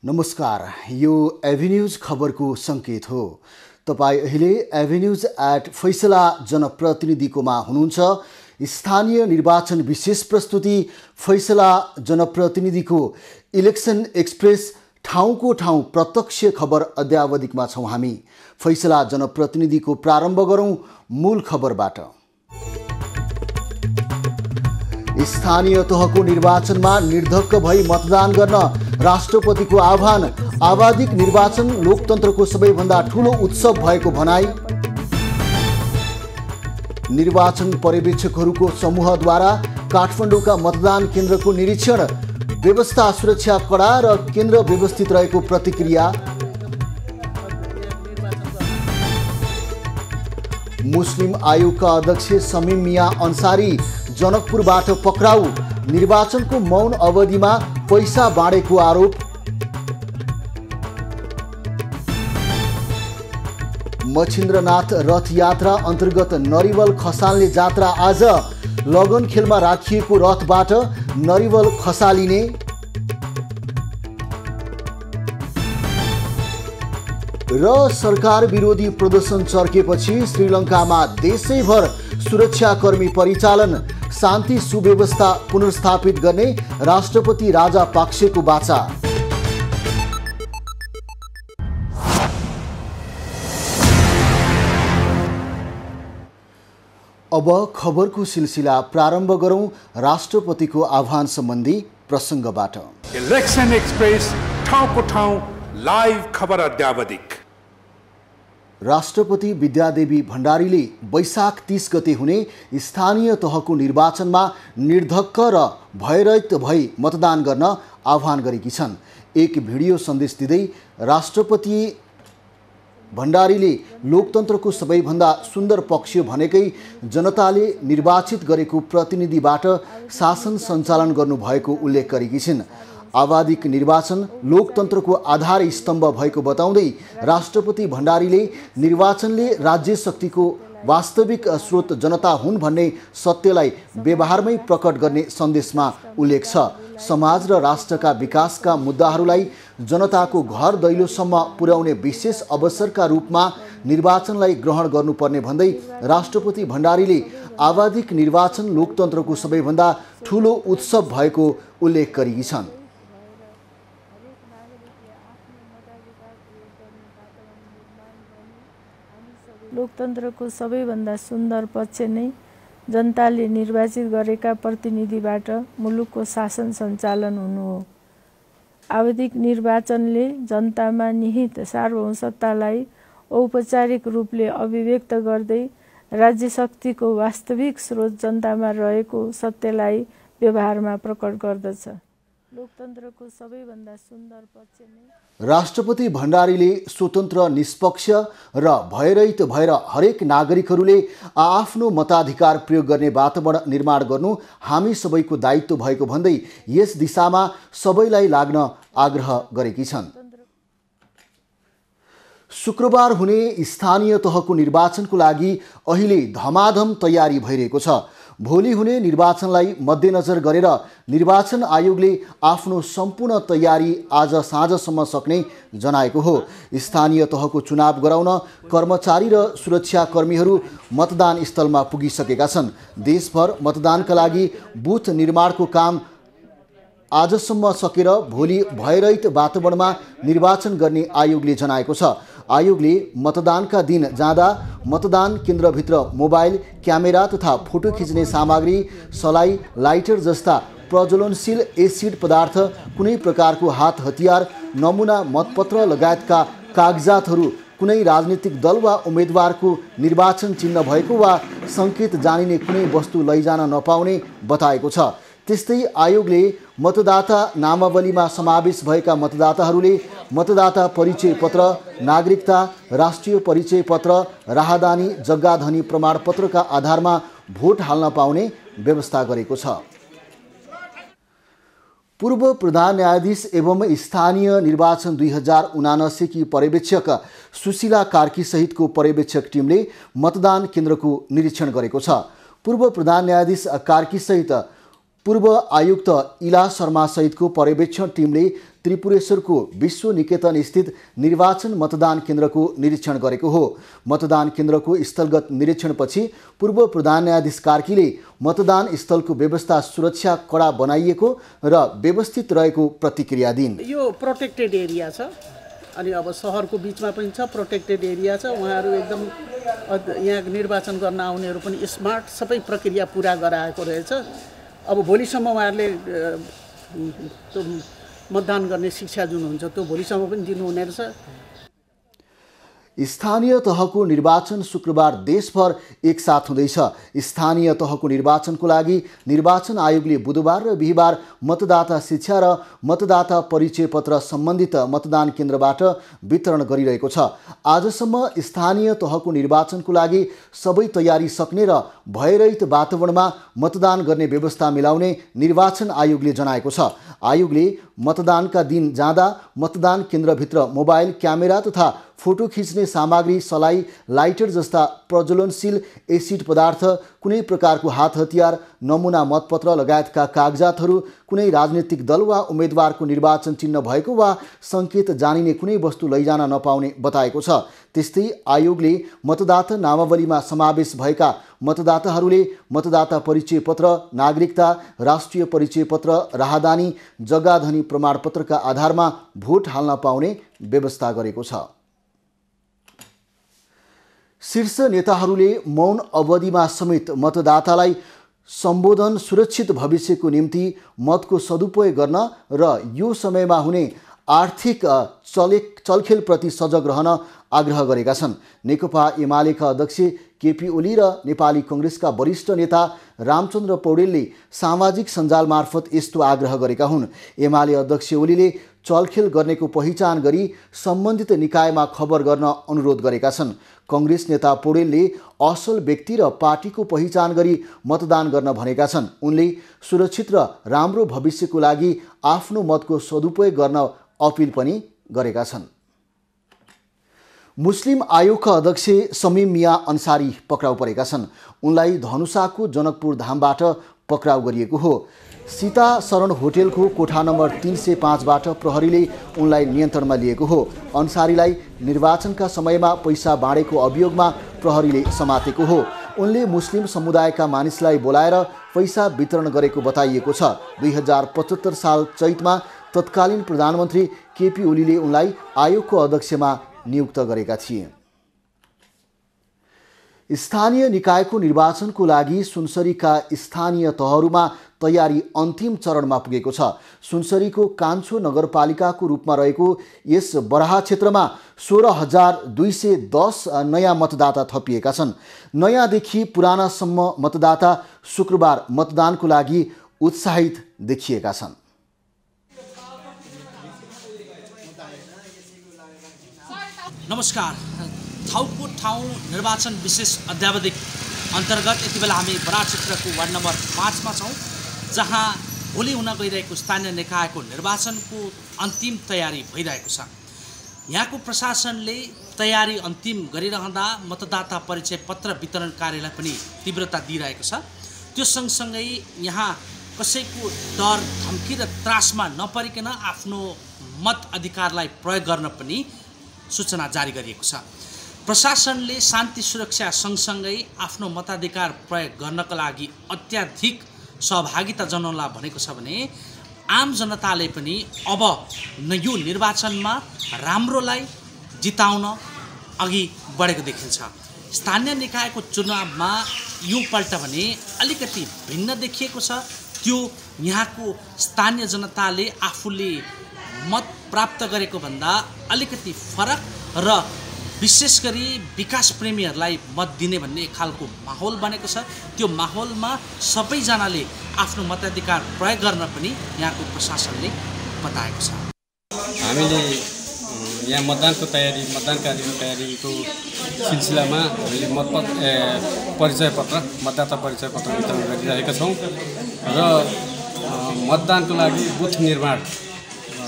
नमस्कार, यो एभिन्यूज खबरको संकेत हो। तपाईं अहिले एभिन्यूज@फैसला जनप्रतिनिधिकोमा हुनुहुन्छ। स्थानीय निर्वाचन विशेष प्रस्तुति फैसला जनप्रतिनिधिको इलेक्सन एक्सप्रेस ठाउँको ठाउँ प्रत्यक्ष खबर अद्यावधिकमा छौँ हामी। फैसला जनप्रतिनिधिको प्रारम्भ गरौँ मूल खबरबाट। स्थानीय तहको निर्वाचनमा निर्धक्क भई मतदान गर्न राष्ट्रपतिको आह्वान। आवधिक निर्वाचन लोकतन्त्रको सबैभन्दा ठूलो उत्सव भएको भनाई। निर्वाचन पर्यवेक्षकहरूको समूहद्वारा काठमाडौँका मतदान केन्द्रको निरीक्षण। व्यवस्था सुरक्षा कडा र केन्द्र व्यवस्थित रहेको प्रतिक्रिया। मुस्लिम आयोगका अध्यक्ष समीम मिया अन्सारी जनकपुरबाट पक्राउ। निर्वाचनको मौन अवधिमा पैसा बाँडेको आरोप। मच्छिन्द्रनाथ रथ यात्रा अन्तर्गत नरिवल खसाल्ने जात्रा आज। लगन खेलमा राखिएको रथबाट नरिवल खसालिने। र सरकार विरोधी प्रदर्शन चर्केपछि श्रीलङ्कामा देशैभर सुरक्षाकर्मी परिचालन। शान्ति सुव्यवस्था पुनर्स्थापित गर्ने राष्ट्रपति राजापाक्सेको बाचा। अब खबरको सिलसिला प्रारम्भ गरौँ राष्ट्रपतिको आह्वान सम्बन्धी प्रसङ्गबाट। इलेक्सन एक्सप्रेस ठाउँको ठाउँ लाइभ खबर अद्यावधिक। राष्ट्रपति विद्यादेवी भण्डारीले वैशाख 30 गते हुने स्थानीय तहको निर्वाचनमा निर्धक्क र भयरहित भई मतदान गर्न आह्वान गरेकी छन्। एक भिडियो सन्देश दिँदै राष्ट्रपति भण्डारीले लोकतन्त्रको सबैभन्दा सुन्दर पक्ष भनेकै जनताले निर्वाचित गरेको प्रतिनिधिबाट शासन सञ्चालन गर्नुभएको उल्लेख गरेकी छिन्। आवधिक निर्वाचन लोकतन्त्रको आधार स्तम्भ भएको बताउँदै राष्ट्रपति भण्डारीले निर्वाचनले राज्य शक्तिको वास्तविक स्रोत जनता हुन् भन्ने सत्यलाई व्यवहारमै प्रकट गर्ने सन्देशमा उल्लेख छ। समाज र राष्ट्रका विकासका मुद्दाहरूलाई जनताको घर दैलोसम्म पुर्याउने विशेष अवसरका रूपमा निर्वाचनलाई ग्रहण गर्नुपर्ने भन्दै राष्ट्रपति भण्डारीले आवधिक निर्वाचन लोकतन्त्रको सबैभन्दा ठूलो उत्सव भएको उल्लेख गरेकी छन्। लोकतन्त्रको सबैभन्दा सुन्दर पक्ष नै जनताले निर्वाचित गरेका प्रतिनिधिबाट मुलुकको शासन सञ्चालन हुनु हो। आवधिक निर्वाचनले जनतामा निहित सार्वभौमसत्तालाई औपचारिक रूपले अभिव्यक्त गर्दै राज्य शक्तिको वास्तविक स्रोत जनतामा रहेको सत्यलाई व्यवहारमा प्रकट गर्दछ। लोकतन्त्रको सबैभन्दा सुन्दर पक्ष नै राष्ट्रपति भण्डारीले स्वतन्त्र, निष्पक्ष र भयरहित भएर हरेक नागरिकहरूले आफ्नो मताधिकार प्रयोग गर्ने वातावरण निर्माण गर्नु हामी सबैको दायित्व भएको भन्दै यस दिशामा सबैलाई लाग्न आग्रह गरेकी छन्। शुक्रबार हुने स्थानीय तहको निर्वाचनको लागि अहिले धमाधम तयारी भइरहेको छ। भोलि हुने निर्वाचनलाई मध्यनजर गरेर निर्वाचन आयोगले आफ्नो सम्पूर्ण तयारी आज साँझसम्म सक्ने जनाएको हो। स्थानीय तहको चुनाव गराउन कर्मचारी र सुरक्षाकर्मीहरू मतदान स्थलमा पुगिसकेका छन्। देशभर मतदानका लागि बुथ निर्माणको काम आजसम्म सकेर भोलि भयरहित वातावरणमा निर्वाचन गर्ने आयोगले जनाएको छ। आयोगले मतदानका दिन जाँदा मतदान केन्द्रभित्र मोबाइल, क्यामेरा तथा फोटो खिच्ने सामग्री, सलाई, लाइटर जस्ता प्रज्वलनशील एसिड पदार्थ, कुनै प्रकारको हात हतियार, नमुना मतपत्र लगायतका कागजातहरू, कुनै राजनीतिक दल वा उम्मेदवारको निर्वाचन चिन्ह भएको वा सङ्केत जानिने कुनै वस्तु लैजान नपाउने बताएको छ। त्यस्तै आयोगले मतदाता नामावलीमा समावेश भएका मतदाताहरूले मतदाता परिचय पत्र, नागरिकता, राष्ट्रिय परिचय पत्र, राहदानी, जग्गाधनी प्रमाणपत्रका आधारमा भोट हाल्न पाउने व्यवस्था गरेको छ। पूर्व प्रधान न्यायाधीश एवं स्थानीय निर्वाचन 2079 की पर्यवेक्षक सुशीला कार्की सहितको पर्यवेक्षक टिमले मतदान केन्द्रको निरीक्षण गरेको छ। पूर्व प्रधान न्यायाधीश कार्की सहित पूर्व आयुक्त इला शर्मा सहितको पर्यवेक्षण टिमले त्रिपुरेश्वरको विश्व निकेतन स्थित निर्वाचन मतदान केन्द्रको निरीक्षण गरेको हो। मतदान केन्द्रको स्थलगत निरीक्षणपछि पूर्व प्रधान न्यायाधीश कार्कीले मतदान स्थलको व्यवस्था सुरक्षा कडा बनाइएको र व्यवस्थित रहेको प्रतिक्रिया दिइन्। यो प्रोटेक्टेड एरिया छ अनि अब शहरको बिचमा पनि छ, प्रोटेक्टेड एरिया छ। उहाँहरू एकदम यहाँ निर्वाचन गर्न आउनेहरू पनि स्मार्ट, सबै प्रक्रिया पुरा गराएको रहेछ। अब भोलिसम्म उहाँहरूले त्यो मतदान गर्ने शिक्षा जुन हुन्छ त्यो भोलिसम्म पनि दिनुहुने रहेछ। स्थानीय तहको निर्वाचन शुक्रबार देशभर एकसाथ हुँदैछ। स्थानीय तहको निर्वाचनको लागि निर्वाचन आयोगले बुधबार र बिहिबार मतदाता शिक्षा र मतदाता परिचय पत्र सम्बन्धित मतदान केन्द्रबाट वितरण गरिरहेको छ। आजसम्म स्थानीय तहको निर्वाचनको लागि सबै तयारी सक्ने र भयरहित वातावरणमा मतदान गर्ने व्यवस्था मिलाउने निर्वाचन आयोगले जनाएको छ। आयोगले मतदानका दिन जाँदा मतदान केन्द्रभित्र मोबाइल क्यामेरा तथा फोटो खिच्ने सामग्री, सलाई, लाइटर जस्ता प्रज्वलनशील एसिड पदार्थ, कुनै प्रकारको हात हतियार, नमुना मतपत्र लगायतका कागजातहरू, कुनै राजनीतिक दल वा उम्मेदवारको निर्वाचन चिन्ह भएको वा सङ्केत जानिने कुनै वस्तु लैजान नपाउने बताएको छ। त्यस्तै आयोगले मतदाता नामावलीमा समावेश भएका मतदाताहरूले मतदाता परिचय पत्र, नागरिकता, राष्ट्रिय परिचय पत्र, राहदानी, जग्गाधनी प्रमाणपत्रका आधारमा भोट हाल्न पाउने व्यवस्था गरेको छ। शीर्ष नेताहरूले मौन अवधिमा समेत मतदातालाई सम्बोधन, सुरक्षित भविष्यको निम्ति मतको सदुपयोग गर्न र यो समयमा हुने आर्थिक चलखेलप्रति सजग रहन आग्रह गरेका छन्। नेकपा एमालेका अध्यक्ष केपी ओली र नेपाली कङ्ग्रेसका वरिष्ठ नेता रामचन्द्र पौडेलले सामाजिक सञ्जाल मार्फत यस्तो आग्रह गरेका हुन्। एमाले अध्यक्ष ओलीले चलखेल गर्नेको पहिचान गरी सम्बन्धित निकायमा खबर गर्न अनुरोध गरेका छन्। कङ्ग्रेस नेता पौडेलले असल व्यक्ति र पार्टीको पहिचान गरी मतदान गर्न भनेका छन्। उनले सुरक्षित र राम्रो भविष्यको लागि आफ्नो मतको सदुपयोग गर्न अपिल पनि गरेका छन्। मुस्लिम आयोगका अध्यक्ष समीम मिया अन्सारी पक्राउ परेका छन्। उनलाई धनुषाको जनकपुर धामबाट पक्राउ गरिएको हो। सीता शरण होटेलको कोठा नम्बर 305बाट प्रहरीले उनलाई नियन्त्रणमा लिएको हो। अन्सारीलाई निर्वाचनका समयमा पैसा बाँडेको अभियोगमा प्रहरीले समातेको हो। उनले मुस्लिम समुदायका मानिसलाई बोलाएर पैसा वितरण गरेको बताइएको छ। 2075 साल चैतमा तत्कालीन प्रधानमन्त्री केपी ओलीले उनलाई आयोगको अध्यक्षमा नियुक्त गरेका थिए। स्थानीय निकायको निर्वाचनको लागि सुनसरीका स्थानीय तहहरूमा तयारी अन्तिम चरणमा पुगेको छ। सुनसरीको कान्छो नगरपालिकाको रूपमा रहेको यस बराहा क्षेत्रमा 16,210 नयाँ मतदाता थपिएका छन्। नयाँदेखि पुरानासम्म मतदाता शुक्रबार मतदानको लागि उत्साहित देखिएका छन्। नमस्कार, ठाउँको ठाउँ निर्वाचन विशेष अध्यावधिक अन्तर्गत यति बेला हामी बराहा क्षेत्रको वार्ड नम्बर 5मा छौँ, जहाँ भोलि हुन गइरहेको स्थानीय निकायको निर्वाचनको अन्तिम तयारी भइरहेको छ। यहाँको प्रशासनले तयारी अन्तिम गरिरहँदा मतदाता परिचय पत्र वितरण कार्यलाई पनि तीव्रता दिइरहेको छ। त्यो सँगसँगै यहाँ कसैको डर, धम्की र त्रासमा नपरिकन आफ्नो मत अधिकारलाई प्रयोग गर्न पनि सूचना जारी गरिएको छ। प्रशासनले शान्ति सुरक्षा सँगसँगै आफ्नो मताधिकार प्रयोग गर्नका लागि अत्याधिक सहभागिता जनाउनलाई भनेको छ भने आम जनताले पनि अब यो निर्वाचनमा राम्रोलाई जिताउन अघि बढेको देखिन्छ। स्थानीय निकायको चुनावमा यो पल्ट भने अलिकति भिन्न देखिएको छ। त्यो यहाँको स्थानीय जनताले आफूले मत प्राप्त गरेको भन्दा अलिकति फरक र विशेष गरी विकास प्रेमीहरूलाई मत दिने भन्ने खालको माहौल बनेको छ। त्यो माहौलमा सबैजनाले आफ्नो मताधिकार प्रयोग गर्न पनि यहाँको प्रशासनले बताएको छ। हामीले यहाँ मतदानको तयारी, मतदान कार्यको तयारीको सिलसिलामा हामीले परिचय पत्र, मतदाता परिचय पत्र वितरण गरिरहेका छौँ र मतदानको लागि बुथ निर्माण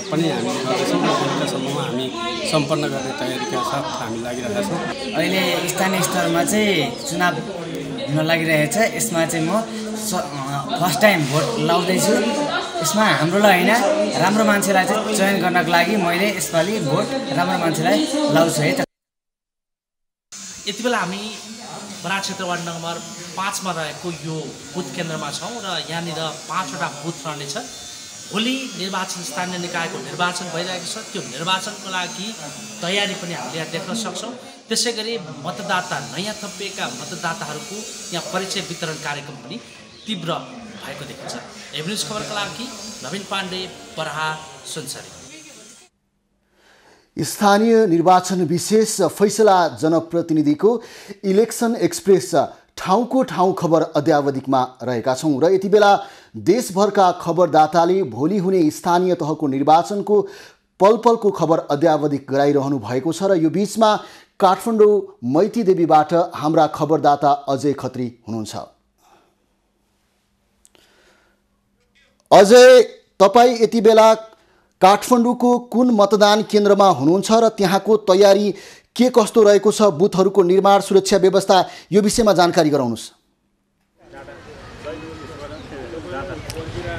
पनि हामीले गर्दैछौँ। आजका सम्ममा हामी सम्पन्न गर्ने तयारीका साथ हामी लागिरहेका छौँ। अहिले स्थानीय स्तरमा चाहिँ चुनाव हुन लागिरहेछ। यसमा चाहिँ म फर्स्ट टाइम भोट लाउँदैछु। यसमा हाम्रोलाई होइन राम्रो मान्छेलाई चाहिँ चयन गर्नको लागि मैले यसपालि भोट राम्रो मान्छेलाई लाउँछु है। यति बेला हामी बराक क्षेत्र वार्ड नम्बर 5 मा रहेको यो बुथ केन्द्रमा छौँ र यहाँनिर 5वटा बुथ रहनेछ। भोलि निर्वाचन स्थानीय निकायको निर्वाचन भइरहेको छ। त्यो निर्वाचनको लागि तयारी पनि हामीले यहाँ देख्न सक्छौँ। त्यसै गरी मतदाता नयाँ थपिएका मतदाताहरूको यहाँ परिचय वितरण कार्यक्रम पनि तीव्र भएको देखिन्छ। एभ न्युज खबरका लागि नवीन पाण्डे, बराहा, सुनसरी। स्थानीय निर्वाचन विशेष फैसला जनप्रतिनिधिको इलेक्सन एक्सप्रेस ठाउँको ठाउँ खबर अद्यावधिकमा रहेका छौँ र यति बेला देशभरका खबरदाताले भोलि हुने स्थानीय तहको निर्वाचनको पलपलको खबर अद्यावधिक गराइरहनु भएको छ र यो बीचमा काठमाडौँ मैतीदेवीबाट हाम्रा खबरदाता अजय खत्री हुनुहुन्छ। अजय, तपाईँ यति बेला काठमाडौँको कुन मतदान केन्द्रमा हुनुहुन्छ र त्यहाँको तयारी के कस्तो रहेको छ? बुथहरूको निर्माण, सुरक्षा व्यवस्था, यो विषयमा जानकारी गराउनुहोस्।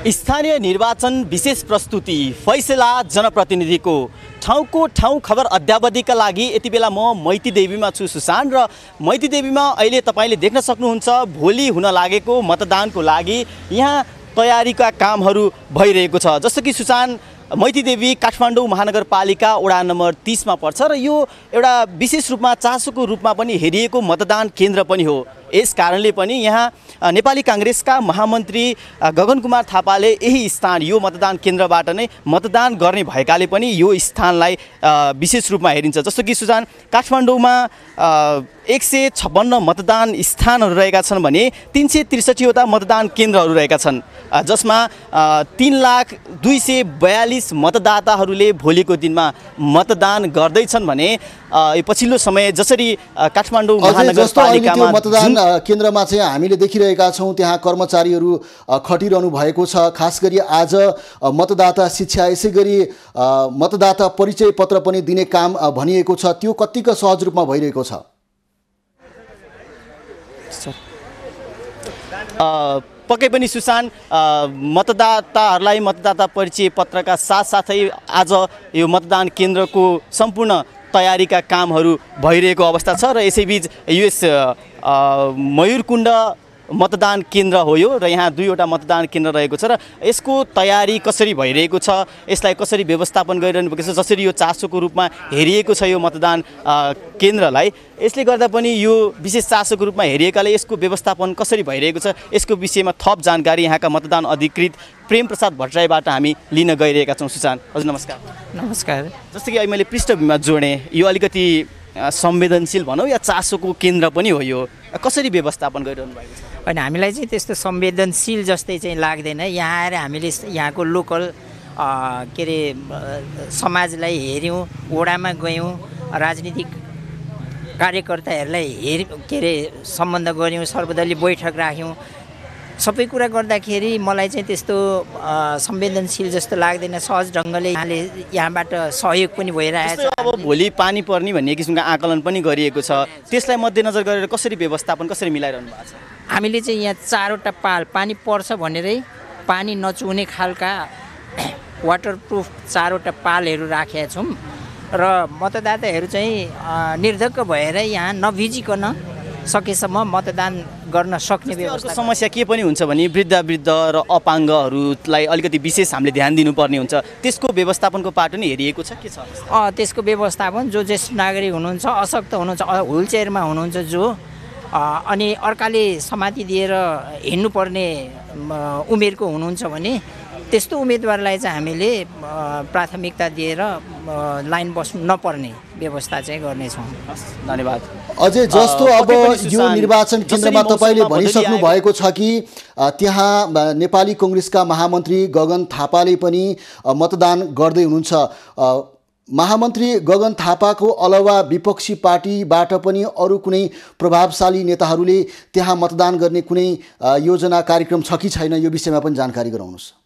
स्थानीय निर्वाचन विशेष प्रस्तुति फैसला जनप्रतिनिधिको ठाउँको ठाउँ खबर अद्यावधिकका लागि यति बेला म मैतीदेवीमा छु सुशान्त, र मैतीदेवीमा अहिले तपाईँले देख्न सक्नुहुन्छ भोलि हुन लागेको मतदानको लागि यहाँ तयारीका कामहरू भइरहेको छ। जस्तो कि सुशान्त, मैतीदेवी काठमाडौँ महानगरपालिका वडा नम्बर 30 मा पर्छ र यो एउटा विशेष रूपमा चासोको रूपमा पनि हेरिएको मतदान केन्द्र पनि हो। यस कारणले पनि यहाँ नेपाली काङ्ग्रेसका महामन्त्री गगन कुमार थापाले यही स्थान, यो मतदान केन्द्रबाट नै मतदान गर्ने भएकाले पनि यो स्थानलाई विशेष रूपमा हेरिन्छ। जस्तो कि सुजान, काठमाडौँमा 156 मतदान स्थानहरू रहेका छन् भने 363वटा मतदान केन्द्रहरू रहेका छन्, जसमा 3,02,42 मतदाताहरूले भोलिको दिनमा मतदान गर्दैछन् भने यो पछिल्लो समय जसरी काठमाडौँ महानगरपालिकामा मतदान केन्द्रमा चाहिँ हामीले देखिरहेका छौँ त्यहाँ कर्मचारीहरू खटिरहनु भएको छ। खास गरी आज मतदाता शिक्षा, यसै गरी मतदाता परिचय पत्र पनि दिने काम भनिएको छ, त्यो कतिको सहज रूपमा भइरहेको छ? पक्कै पनि सुशान्त, मतदाताहरूलाई मतदाता परिचय पत्रका साथसाथै आज यो मतदान केन्द्रको सम्पूर्ण तयारीका कामहरू भइरहेको अवस्था छ र यसैबीच यस मयूरकुण्ड मतदान केन्द्र हो यो र यहाँ 2वटा मतदान केन्द्र रहेको छ र यसको तयारी कसरी भइरहेको छ, यसलाई कसरी व्यवस्थापन गरिरहनु भएको छ, जसरी यो चासोको रूपमा हेरिएको छ यो मतदान केन्द्रलाई, यसले गर्दा पनि यो विशेष चासोको रूपमा हेरिएकाले यसको व्यवस्थापन कसरी भइरहेको छ, यसको विषयमा थप जानकारी यहाँका मतदान अधिकृत प्रेम प्रसाद भट्टराईबाट हामी लिन गइरहेका छौँ। सुशान्त, हजुर नमस्कार। नमस्कार। जस्तो कि अहिले मैले पृष्ठभूमिमा जोडेँ, यो अलिकति संवेदनशील भनौँ या चासोको केन्द्र पनि हो, यो कसरी व्यवस्थापन गरिरहनु भएको छ? होइन, हामीलाई चाहिँ त्यस्तो संवेदनशील जस्तै चाहिँ लाग्दैन। यहाँ आएर हामीले यहाँको लोकल के अरे समाजलाई हेऱ्यौँ, वडामा गयौँ, राजनीतिक कार्यकर्ताहरूलाई के अरे सम्बन्ध गऱ्यौँ, सर्वदलीय बैठक राख्यौँ, सबै कुरा गर्दाखेरि मलाई चाहिँ त्यस्तो संवेदनशील जस्तो लाग्दैन। सहज ढङ्गले यहाँबाट सहयोग पनि भइरहेको छ। अब भोलि पानी पर्ने भन्ने किसिमको आकलन पनि गरिएको छ, त्यसलाई मध्यनजर गरेर कसरी व्यवस्थापन कसरी मिलाइरहनु भएको छ? हामीले चाहिँ यहाँ 4वटा पाल पानी पर्छ भनेरै पानी नचुहुने खालका वाटरप्रुफ 4वटा पालहरू राखेका छौँ र मतदाताहरू चाहिँ निर्धक्क भएर यहाँ नभिजिकन सकेसम्म मतदान गर्न सक्ने व्यवस्था। समस्या के पनि हुन्छ भने वृद्ध र अपाङ्गहरूलाई अलिकति विशेष हामीले ध्यान दिनुपर्ने हुन्छ, त्यसको व्यवस्थापनको पाटो नै हेरिएको छ के छ? त्यसको व्यवस्थापन जो ज्येष्ठ नागरिक हुनुहुन्छ, अशक्त हुनुहुन्छ, व्हील चेयरमा हुनुहुन्छ जो, अनि अर्काले समाति दिएर हिँड्नुपर्ने उमेरको हुनुहुन्छ भने त्यस्तो उम्मेदवारलाई चाहिँ हामीले प्राथमिकता दिएर लाइन बस्नु नपर्ने व्यवस्था चाहिँ गर्नेछौँ। धन्यवाद। अझै जस्तो अब यो निर्वाचन केन्द्रमा तपाईँले भनिसक्नु भएको छ कि त्यहाँ नेपाली काङ्ग्रेसका महामन्त्री गगन थापाले पनि मतदान गर्दै हुनुहुन्छ। महामन्त्री गगन थापाको अलावा विपक्षी पार्टीबाट पनि अरू कुनै प्रभावशाली नेताहरूले त्यहाँ मतदान गर्ने कुनै योजना कार्यक्रम छ कि छैन, यो विषयमा पनि जानकारी गराउनुहोस्।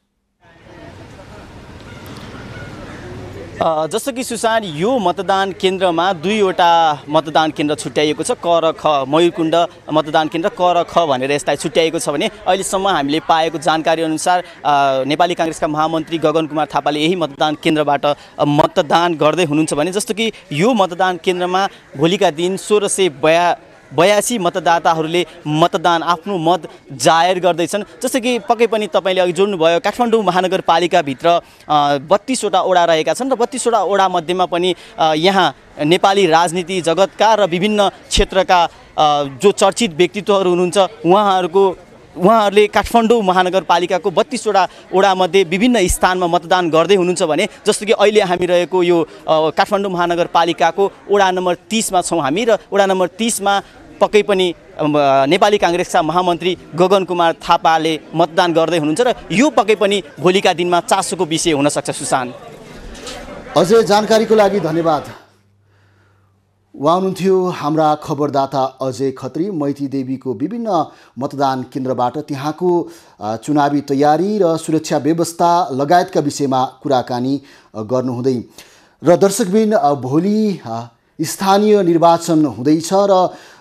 जस्तो कि सुशान यो मतदान केन्द्रमा 2वटा मतदान केन्द्र छुट्याइएको छ, क र ख मयूरकुण्ड मतदान केन्द्र क र ख भनेर यसलाई छुट्याइएको छ भने अहिलेसम्म हामीले पाएको जानकारी अनुसार नेपाली काङ्ग्रेसका महामन्त्री गगन कुमार थापाले यही मतदान केन्द्रबाट मतदान गर्दै हुनुहुन्छ भने जस्तो कि यो मतदान केन्द्रमा भोलिका दिन 1682 मतदाताहरूले मतदान आफ्नो मत जाहेर गर्दैछन्। जस्तो कि पक्कै पनि तपाईँले अघि जोड्नुभयो काठमाडौँ महानगरपालिकाभित्र 32वटा ओडा रहेका छन् र 32वटा ओडा मध्येमा पनि यहाँ नेपाली राजनीति जगतका र विभिन्न क्षेत्रका जो चर्चित व्यक्तित्वहरू हुनुहुन्छ उहाँहरूले काठमाडौँ महानगरपालिकाको 32वटा ओडामध्ये विभिन्न स्थानमा मतदान गर्दै हुनुहुन्छ भने जस्तो कि अहिले हामी रहेको यो काठमाडौँ महानगरपालिकाको ओडा नम्बर 30मा छौँ हामी र ओडा नम्बर 30मा पक्कै पनि नेपाली काङ्ग्रेसका महामन्त्री गगन कुमार थापाले मतदान गर्दै हुनुहुन्छ र यो पक्कै पनि भोलिका दिनमा चासोको विषय हुनसक्छ। सुशान, अझै जानकारीको लागि धन्यवाद। उहाँ हुनुहुन्थ्यो हाम्रा खबरदाता अजय खत्री। मैती देवीको विभिन्न मतदान केन्द्रबाट त्यहाँको चुनावी तयारी र सुरक्षा व्यवस्था लगायतका विषयमा कुराकानी गर्नुहुँदै र दर्शकबिन भोलि स्थानीय निर्वाचन हुँदैछ र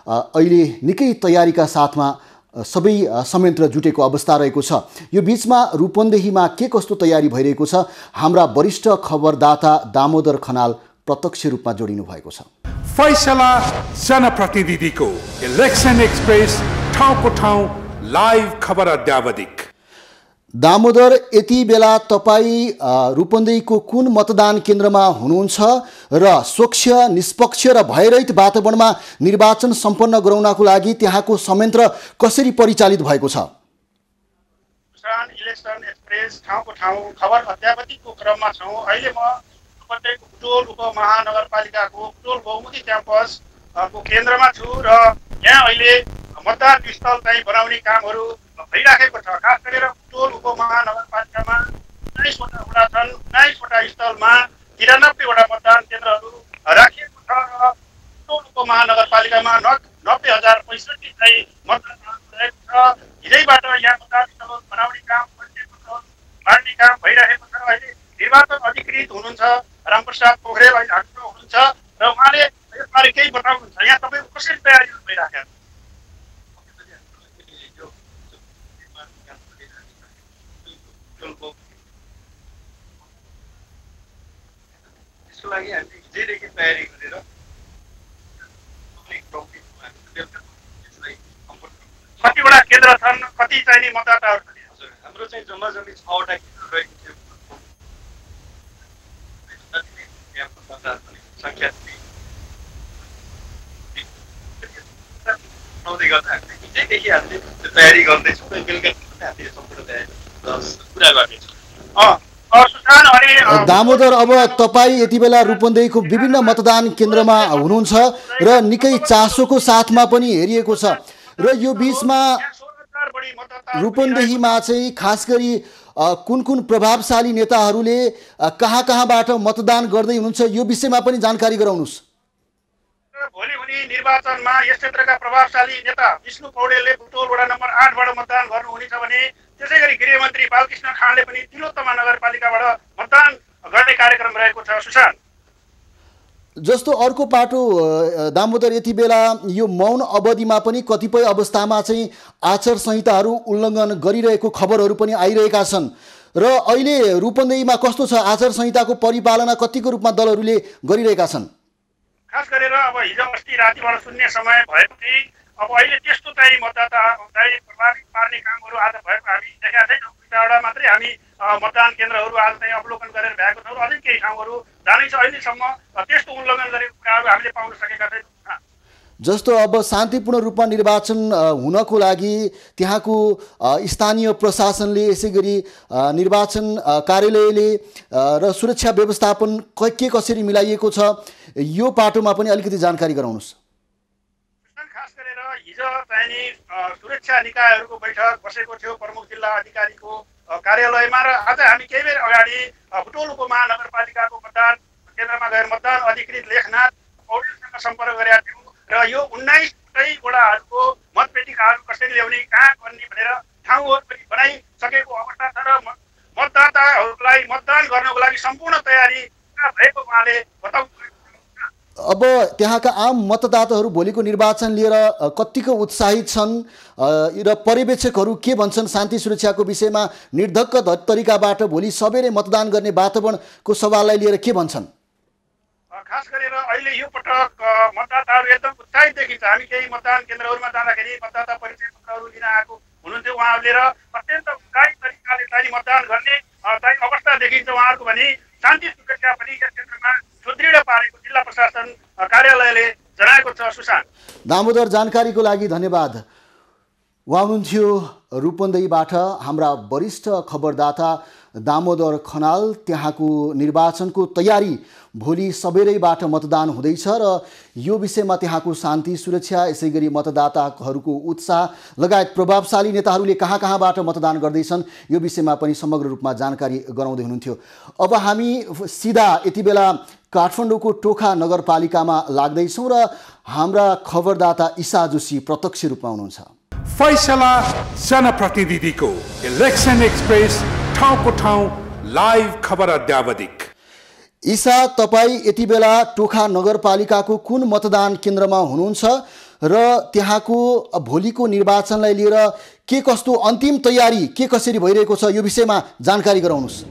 अहिले निकै तयारीका साथमा सबै संयन्त्र जुटेको अवस्था रहेको छ। यो बीचमा रूपन्देहीमा के कस्तो तयारी भइरहेको छ हाम्रा वरिष्ठ खबरदाता दामोदर खनाल प्रत्यक्ष रूपमा जोडिनु भएको छ। फैसला जनप्रतिनिधिको इलेक्सन एक्सप्रेस ठाउँको ठाउँ लाइभ खबर अद्यावधिक। दामोदर, यति बेला तपाईँ रूपन्देहीको कुन मतदान केन्द्रमा हुनुहुन्छ र स्वच्छ निष्पक्ष र भयरहित वातावरणमा निर्वाचन सम्पन्न गराउनको लागि त्यहाँको संयन्त्र कसरी परिचालित भएको छ? इलेक्सन एक्सप्रेस ठाउँको ठाउँ खबर अद्यावधिकको क्रममा छौँ। अहिले म रूपन्देहीको बुटोल उपमहानगरपालिकाको बुटोल बहुमुखी क्याम्पसको केन्द्रमा छु र यहाँ अहिले मतदान स्थल चाहिँ बनाउने कामहरू भइराखेको छ। खास गरेर बुटोल उपमहानगरपालिकामा 19वटा वडा छन्। 19वटा स्थलमा 93वटा मतदान केन्द्रहरू राखिएको छ र बुटोल उपमहानगरपालिकामा 90,065 चाहिँ मतदान रहेको छ। हिजैबाट यहाँ मतदान स्थल बनाउने काम बाँड्ने काम भइरहेको छ। अहिले निर्वाचन अधिकृत हुनुहुन्छ रामप्रसाद पोखरेल अहिले हाम्रो हुनुहुन्छ र उहाँले यसबारे केही बताउनुहुन्छ। यहाँ तपाईँको कसरी तयारी भइराखेको छ? त्यसको लागि हामीले हिजैदेखि तयारी गरेर कतिवटा केन्द्र छन्, कति चाहिने मतदाताहरू छन्? हाम्रो चाहिँ जम्मा 6वटा केन्द्र रहेको थियो। संख्या गर्दा हिजैदेखि हामीले तयारी गर्दैछौँ। बेलुका हामीले सम्पूर्ण तयारी पुरा गर्नेछौँ। दामोदर, अब तपाईँ यति बेला रूपन्देहीको विभिन्न मतदान केन्द्रमा हुनुहुन्छ र निकै चासोको साथमा पनि हेरिएको छ र यो बीचमा रूपन्देहीमा चाहिँ खास गरी कुन कुन प्रभावशाली नेताहरूले कहाँबाट मतदान गर्दै हुनुहुन्छ यो विषयमा पनि जानकारी गराउनुहोस्। भोलि हुने निर्वाचनमा यस क्षेत्रका प्रभावशाली नेता विष्णु पौडेलले बुटोल वडा नम्बर 8बाट मतदान गर्नुहुनेछ भने त्यसै गरी गृहमन्त्री बालकृष्ण खाँडले पनि तिलोत्तमा नगरपालिकाबाट मतदान गर्ने कार्यक्रम रहेको छ। सुशान, जस्तो अर्को पाटो दामोदर, यति बेला यो मौन अवधिमा पनि कतिपय अवस्थामा चाहिँ आचार संहिताहरू उल्लङ्घन गरिरहेको खबरहरू पनि आइरहेका छन् र अहिले रूपन्देहीमा कस्तो छ? आचार संहिताको परिपालना कतिको रूपमा दलहरूले गरिरहेका छन्? खास गरेर अब हिजो अस्ति रातिबाट शून्य समय भएपछि अब अहिले त्यस्तो चाहिँ मतदातालाई प्रभावित पार्ने कामहरू आज भएको हामी देखेका छैनौँ। एउटा मात्रै हामी मतदान केन्द्रहरू आज चाहिँ अवलोकन गरेर भएका छौँ। अझै केही ठाउँहरू जाँदैछ। अहिलेसम्म त्यस्तो उल्लङ्घन गरेको कुराहरू हामीले पाउन सकेका छैनौँ। जस्तो अब शान्तिपूर्ण रूपमा निर्वाचन हुनको लागि त्यहाँको स्थानीय प्रशासनले यसै गरी निर्वाचन कार्यालयले र सुरक्षा व्यवस्थापन के कसरी मिलाइएको छ यो पाटोमा पनि अलिकति जानकारी गराउनुहोस्। खास गरेर हिजो चाहिँ सुरक्षा निकायहरूको बैठक बसेको थियो प्रमुख जिल्ला अधिकारीको कार्यालयमा र आज हामी केही बेर अगाडि बुटोल उपमहानगरपालिकाको मतदान केन्द्रमा गएर मतदान अधिकृत लेखनाथ पौडेलसँग सम्पर्क गरेका थियौँ र यो 19 वडाहरूको मतपेटिकाहरू कसरी ल्याउने, कहाँ गर्ने भनेर ठाउँहरू पनि बनाइसकेको अवस्था छ र मतदाताहरूलाई मतदान गर्नको लागि सम्पूर्ण तयारी अधिकार रहेको उहाँले बताउनु। अब त्यहाँका आम मतदाताहरू भोलिको निर्वाचन लिएर कतिको उत्साहित छन् र पर्यवेक्षकहरू के भन्छन् शान्ति सुरक्षाको विषयमा निर्धक्क तरिकाबाट भोलि सबैले मतदान गर्ने वातावरणको सवाललाई लिएर के भन्छन्? खास गरेर अहिले यो पटक मतदाताहरू एकदम उत्साहित देखिन्छ। हामी केही मतदान केन्द्रहरूमा जाँदाखेरि मतदाता परिचय पत्रहरू लिन आएको हुनुहुन्थ्यो उहाँहरूले र अत्यन्त उत्साहित तरिकाले चाहिँ मतदान गर्ने चाहिँ अवस्था देखिन्छ उहाँहरूको भने शान्ति सुरक्षा पनि यस क्षेत्रमा सुदृढ पारेको जिल्ला प्रशासन कार्यालयले जनाएको छ। सुशान्त, दामोदर, जानकारीको लागि धन्यवाद। उहाँ हुनुहुन्थ्यो रूपन्देहीबाट हाम्रा वरिष्ठ खबरदाता दामोदर खनाल। त्यहाँको निर्वाचनको तयारी भोलि सबैबाट मतदान हुँदैछ र यो विषयमा त्यहाँको शान्ति सुरक्षा, यसै गरी मतदाताहरूको उत्साह लगायत प्रभावशाली नेताहरूले कहाँ कहाँबाट मतदान गर्दैछन् यो विषयमा पनि समग्र रूपमा जानकारी गराउँदै हुनुहुन्थ्यो। अब हामी सिधा यति बेला काठमाडौँको टोखा नगरपालिकामा लाग्दैछौँ र हाम्रा खबरदाता ईसा जोशी प्रत्यक्ष रूपमा हुनुहुन्छ। फैसला जनप्रतिनिधिको इलेक्सन एक्सप्रेस, ठाउँको ठाउँ लाइभ खबर अद्यावधिक। ईसा, तपाईँ यति बेला टोखा नगरपालिकाको कुन मतदान केन्द्रमा हुनुहुन्छ र त्यहाँको भोलिको निर्वाचनलाई लिएर के कस्तो अन्तिम तयारी के कसरी भइरहेको छ यो विषयमा जानकारी गराउनुहोस्।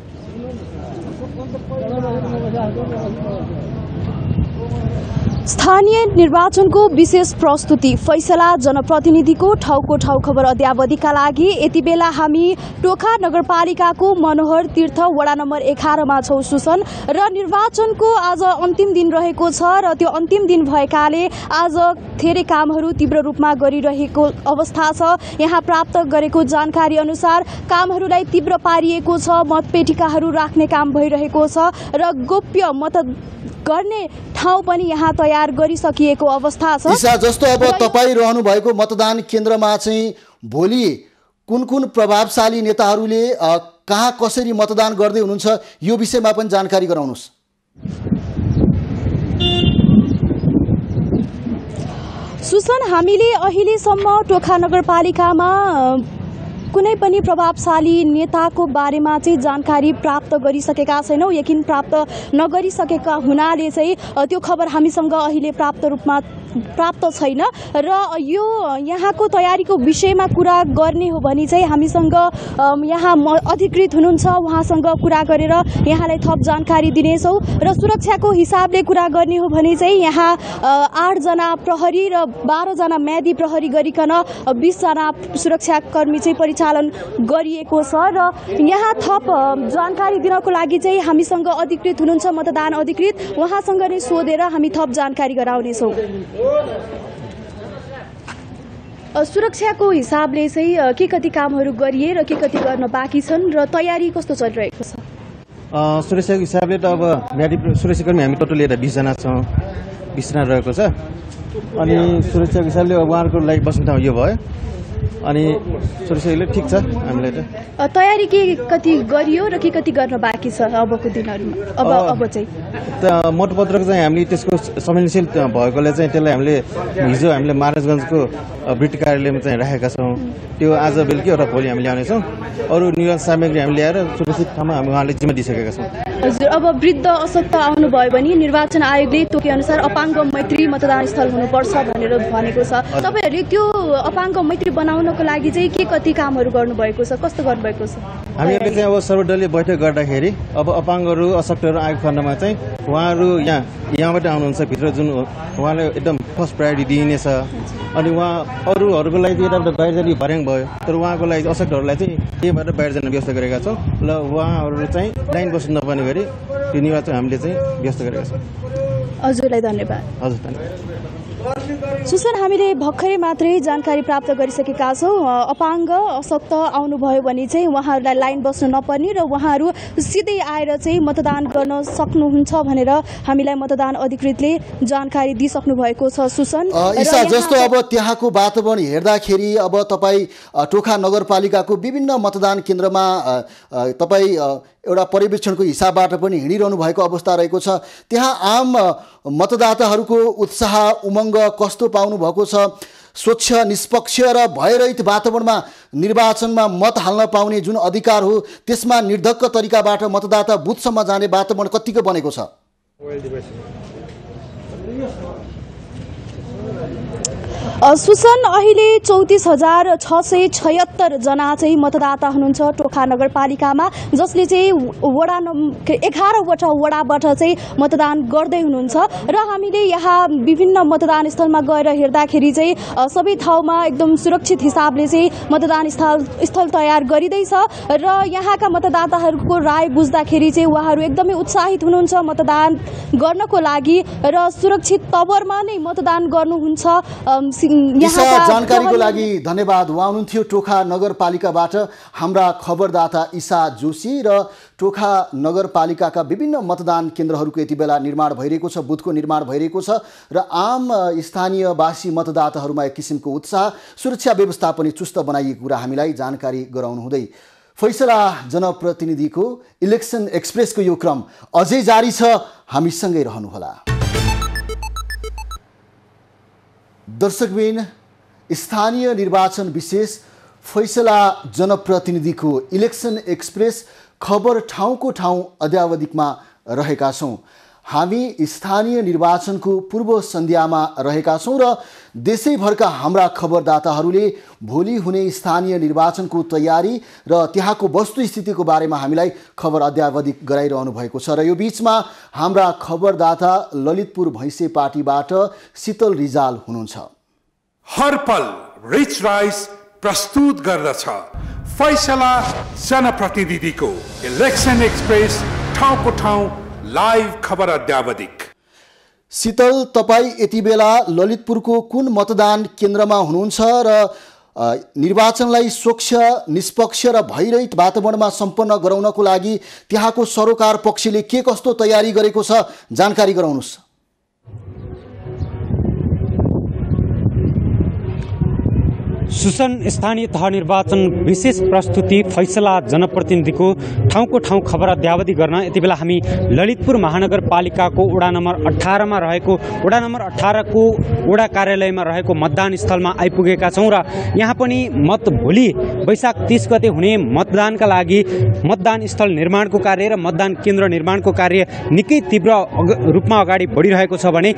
स्थानीय निर्वाचनको विशेष प्रस्तुति फैसला जनप्रतिनिधिको ठाउँको ठाउँ खबर अद्यावधिका लागि यति बेला हामी टोखा नगरपालिकाको मनोहर तीर्थ वडा नम्बर 11 मा छौँ सुसन। र निर्वाचनको आज अन्तिम दिन रहेको छ र त्यो अन्तिम दिन भएकाले आज धेरै कामहरू तीव्र रूपमा गरिरहेको अवस्था छ। यहाँ प्राप्त गरेको जानकारी अनुसार कामहरूलाई तीव्र पारिएको छ, मतपेटिकाहरू राख्ने काम भइरहेको छ र गोप्य मत गर्ने ठाउँ पनि यहाँ तयार गरिसकिएको अवस्था छ। ईसा, जस्तो अब तपाईँ रहनु भएको मतदान केन्द्रमा चाहिँ भोलि कुन कुन प्रभावशाली नेताहरूले कहाँ कसरी मतदान गर्दै हुनुहुन्छ यो विषयमा पनि जानकारी गराउनुहोस्। सुसन, हामीले अहिलेसम्म टोखा नगरपालिकामा कुनै पनि प्रभावशाली नेताको बारेमा चाहिँ जानकारी प्राप्त गरिसकेका छैनौँ। यकिन प्राप्त नगरिसकेका हुनाले चाहिँ त्यो खबर हामीसँग अहिले प्राप्त छैन र यो यहाँको तयारीको विषयमा कुरा गर्ने हो भने चाहिँ हामीसँग यहाँ अधिकृत हुनुहुन्छ, उहाँसँग कुरा गरेर यहाँलाई थप जानकारी दिनेछौँ। र सुरक्षाको हिसाबले कुरा गर्ने हो भने चाहिँ यहाँ 8 जना प्रहरी र 12 जना म्यादी प्रहरी गरिकन 20 जना सुरक्षाकर्मी चाहिँ परिचालन गरिएको छ र यहाँ थप जानकारी दिनको लागि चाहिँ हामीसँग अधिकृत हुनुहुन्छ, मतदान अधिकृत, उहाँसँग नै सोधेर हामी थप जानकारी गराउनेछौँ। सुरक्षाको हिसाबले चाहिँ के कति कामहरू गरिए र के कति गर्न बाँकी छन् र तयारी कस्तो चलिरहेको छ? सुरक्षाको हिसाबले त अब म्यादी सुरक्षाकर्मी हामी टोटल लिएर 20 जना छौँ, 20 जना रहेको छ। अनि सुरक्षाको हिसाबले अब उहाँहरूको लागि बस्ने ठाउँ यो भयो अनि सुरक्षाले ठिक छ। हामीलाई त तयारी के कति गरियो र के कति गर्न बाँकी छ अबको दिनहरूमा? अब चाहिँ मतपत्रको चाहिँ हामीले त्यसको संवेदनशील भएकोले चाहिँ त्यसलाई हामीले हिजो हामीले महाराजगञ्जको ब्रिटी कार्यालयमा चाहिँ राखेका छौँ। त्यो आज बेलुकी र भोलि हामी ल्याउनेछौँ। अरू निर्वाचन सामग्री हामी ल्याएर सुरक्षित ठाउँमा हामी उहाँले जिम्मा दिइसकेका छौँ। हजुर, अब वृद्ध अशक्त आउनुभयो भने निर्वाचन आयोगले तोके अनुसार अपाङ्ग मैत्री मतदान स्थल हुनुपर्छ भनेर भनेको छ। तपाईँहरूले त्यो अपाङ्ग मैत्री बनाउनको लागि चाहिँ के कति कामहरू गर्नुभएको छ, कस्तो गर्नुभएको छ? हामीहरूले चाहिँ अब सर्वदलीय बैठक गर्दाखेरि अब अपाङ्गहरू अशक्तहरू आएको खण्डमा चाहिँ उहाँहरू यहाँबाट आउनुहुन्छ भित्र, जुन उहाँलाई एकदम फर्स्ट प्रायोरिटी दिइनेछ। अनि उहाँ अरूहरूको लागि यताबाट बाहिर जाने भर्याङ भयो, तर उहाँको लागि अशक्तहरूलाई चाहिँ त्यहीबाट बाहिर जाने व्यवस्था गरेका छौँ। ल उहाँहरू चाहिँ लाइन बस्नु नपर्ने गरी त्यो निर्वाचन हामीले चाहिँ व्यवस्था गरेका छौँ। हजुरलाई धन्यवाद। हजुर, धन्यवाद। सुसन, हामीले भर्खरै मात्रै जानकारी प्राप्त गरिसकेका छौँ। अपाङ्ग अशक्त आउनुभयो भने चाहिँ उहाँहरूलाई लाइन बस्नु नपर्ने र उहाँहरू सिधै आएर चाहिँ मतदान गर्न सक्नुहुन्छ भनेर हामीलाई मतदान अधिकृतले जानकारी दिइसक्नु भएको छ। सुसन, ईसा, जस्तो अब त्यहाँको वातावरण हेर्दाखेरि अब तपाईँ टोखा नगरपालिकाको विभिन्न मतदान केन्द्रमा तपाईँ एउटा पर्यवेक्षणको हिसाबबाट पनि हिँडिरहनु भएको अवस्था रहेको छ। त्यहाँ आम मतदाताहरूको उत्साह उमङ्ग कस्तो पाउनु भएको छ? स्वच्छ निष्पक्ष र भयरहित वातावरणमा निर्वाचनमा मत हाल्न पाउने जुन अधिकार हो त्यसमा निर्धक्क तरिकाबाट मतदाता बुथसम्म जाने वातावरण कतिको बनेको छ? सुसन अहिले 34,676 जना चाहिँ मतदाता हुनुहुन्छ टोखा नगरपालिकामा, जसले चाहिँ वडा 11वटा वडाबाट चाहिँ मतदान गर्दै हुनुहुन्छ। र हामीले यहाँ विभिन्न मतदान स्थलमा गएर हेर्दाखेरि चाहिँ सबै ठाउँमा एकदम सुरक्षित हिसाबले चाहिँ मतदान स्थल तयार गरिँदैछ र यहाँका मतदाताहरूको राय बुझ्दाखेरि चाहिँ उहाँहरू एकदमै उत्साहित हुनुहुन्छ मतदान गर्नको लागि र सुरक्षित तवरमा नै मतदान गर्नुहुन्छ। जानकारीको लागि धन्यवाद। उहाँ हुनुहुन्थ्यो टोखा नगरपालिकाबाट हाम्रा खबरदाता ईसा जोशी। र टोखा नगरपालिकाका विभिन्न मतदान केन्द्रहरूको यति बेला निर्माण भइरहेको छ, बुथको निर्माण भइरहेको छ र आम स्थानीयवासी मतदाताहरूमा एक किसिमको उत्साह, सुरक्षा व्यवस्था पनि चुस्त बनाइएको कुरा हामीलाई जानकारी गराउनु हुँदै फैसला जनप्रतिनिधिको इलेक्सन एक्सप्रेसको यो क्रम अझै जारी छ। हामीसँगै रहनुहोला। दर्शकबिन, स्थानीय निर्वाचन विशेष फैसला जनप्रतिनिधिको इलेक्सन एक्सप्रेस खबर ठाउँको ठाउँ अद्यावधिकमा रहेका छौँ। हामी स्थानीय निर्वाचनको पूर्व सन्ध्यामा रहेका छौँ र देशैभरका हाम्रा खबरदाताहरूले भोलि हुने स्थानीय निर्वाचनको तयारी र त्यहाँको वस्तुस्थितिको बारेमा हामीलाई खबर अद्यावधिक गराइरहनु भएको छ। र यो बीचमा हाम्रा खबरदाता ललितपुर भैँसे पार्टीबाट शीतल रिजाल हुनुहुन्छ। हर पल रिच राइस प्रस्तुत गर्दछ फैसला जनप्रतिनिधिको इलेक्सन एक्सप्रेस ठाउँको ठाउँ लाइभ खबर अद्यावधिक। शीतल, तपाईँ यति बेला ललितपुरको कुन मतदान केन्द्रमा हुनुहुन्छ र निर्वाचनलाई स्वच्छ निष्पक्ष र भयरहित वातावरणमा सम्पन्न गराउनको लागि त्यहाँको सरोकार पक्षले के कस्तो तयारी गरेको छ जानकारी गराउनुहोस्। सुसन, स्थानीय तह निर्वाचन विशेष प्रस्तुति फैसला जनप्रतिनिधिको ठाउँको ठाउँ खबर अद्यावधि गर्न यति बेला हामी ललितपुर महानगरपालिकाको वडा नम्बर 18 मा रहेको वडा नम्बर 18 को वडा कार्यालयमा रहेको मतदान स्थलमा आइपुगेका छौँ र यहाँ पनि भोलि वैशाख 30 गते हुने मतदानका लागि मतदान स्थल निर्माणको कार्य र मतदान केन्द्र निर्माणको कार्य निकै तीव्र रूपमा अगाडि बढिरहेको छ भने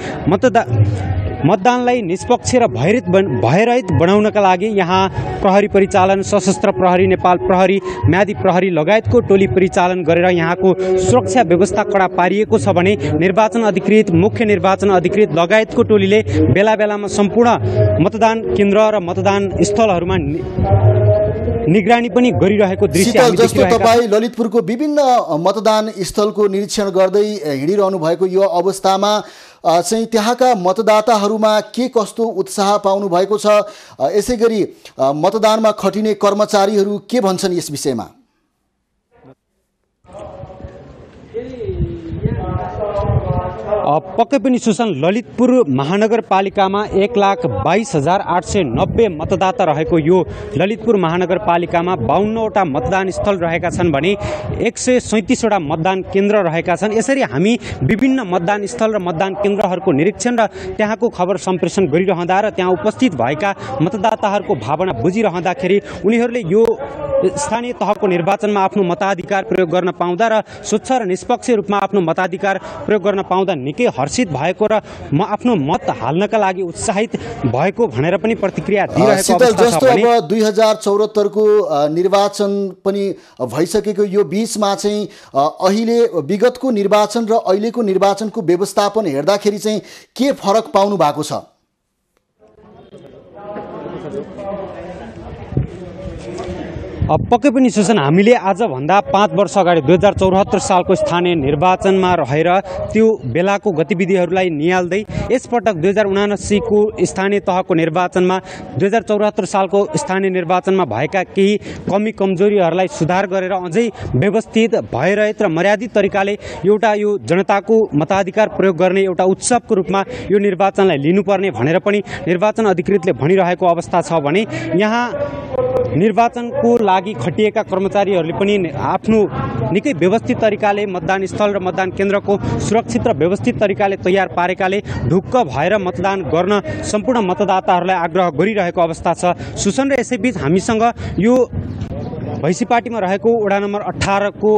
मतदानलाई निष्पक्ष र भयरहित बनाउनका लागि यहाँ प्रहरी परिचालन, सशस्त्र प्रहरी, नेपाल प्रहरी, म्यादी प्रहरी लगायतको टोली परिचालन गरेर यहाँको सुरक्षा व्यवस्था कडा पारिएको छ भने निर्वाचन अधिकृत, मुख्य निर्वाचन अधिकृत लगायतको टोलीले बेला बेलामा सम्पूर्ण मतदान केन्द्र र मतदान स्थलहरूमा निगरानी पनि गरिरहेको दृश्य हामी देखिरहेका छौँ। तपाईँ ललितपुरको विभिन्न मतदान स्थलको निरीक्षण गर्दै हिँडिरहनु भएको यो अवस्थामा चाहिँ त्यहाँका मतदाताहरूमा के कस्तो उत्साह पाउनु भएको छ, यसैगरी मतदानमा खटिने कर्मचारीहरू के भन्छन् यस विषयमा? पक्कै पनि सुसन, ललितपुर महानगरपालिकामा 1,22,890 मतदाता रहेको यो ललितपुर महानगरपालिकामा 52वटा मतदान स्थल रहेका छन् भने 137वटा मतदान केन्द्र रहेका छन्। यसरी हामी विभिन्न मतदान स्थल र मतदान केन्द्रहरूको निरीक्षण र त्यहाँको खबर सम्प्रेषण गरिरहँदा र त्यहाँ उपस्थित भएका मतदाताहरूको भावना बुझिरहँदाखेरि उनीहरूले यो स्थानीय तहको निर्वाचनमा आफ्नो मताधिकार प्रयोग गर्न पाउँदा र स्वच्छ र निष्पक्ष रूपमा आफ्नो मताधिकार प्रयोग गर्न पाउँदा निकै हर्षित भएको र म आफ्नो मत हाल्नका लागि उत्साहित भएको भनेर पनि प्रतिक्रिया दिइरहेको अवस्था छ। जस्तो अब 2074 को निर्वाचन पनि भइसकेको यो बीचमा चाहिँ अहिले विगतको निर्वाचन र अहिलेको निर्वाचनको व्यवस्थापन हेर्दाखेरि चाहिँ के फरक पाउनु भएको छ? पक्कै पनि सुसन, हामीले आजभन्दा 5 वर्ष अगाडि 2074 सालको स्थानीय निर्वाचनमा रहेर त्यो बेलाको गतिविधिहरूलाई निहाल्दै यसपटक 2079 को स्थानीय तहको निर्वाचनमा 2074 सालको स्थानीय निर्वाचनमा भएका केही कमी कमजोरीहरूलाई सुधार गरेर अझै व्यवस्थित, भयरहित र मर्यादित तरिकाले एउटा यो जनताको मताधिकार प्रयोग गर्ने एउटा उत्सवको रूपमा यो निर्वाचनलाई लिनुपर्ने भनेर पनि निर्वाचन अधिकृतले भनिरहेको अवस्था छ भने यहाँ निर्वाचनको लागि खटिएका कर्मचारीहरूले पनि आफ्नो निकै व्यवस्थित तरिकाले मतदान स्थल र मतदान केन्द्रको सुरक्षित र व्यवस्थित तरिकाले तयार पारेकाले ढुक्क भएर मतदान गर्न सम्पूर्ण मतदाताहरूलाई आग्रह गरिरहेको अवस्था छ सुसन। र यसैबीच हामीसँग यो भैँसीपाटीमा रहेको वडा नम्बर 18 को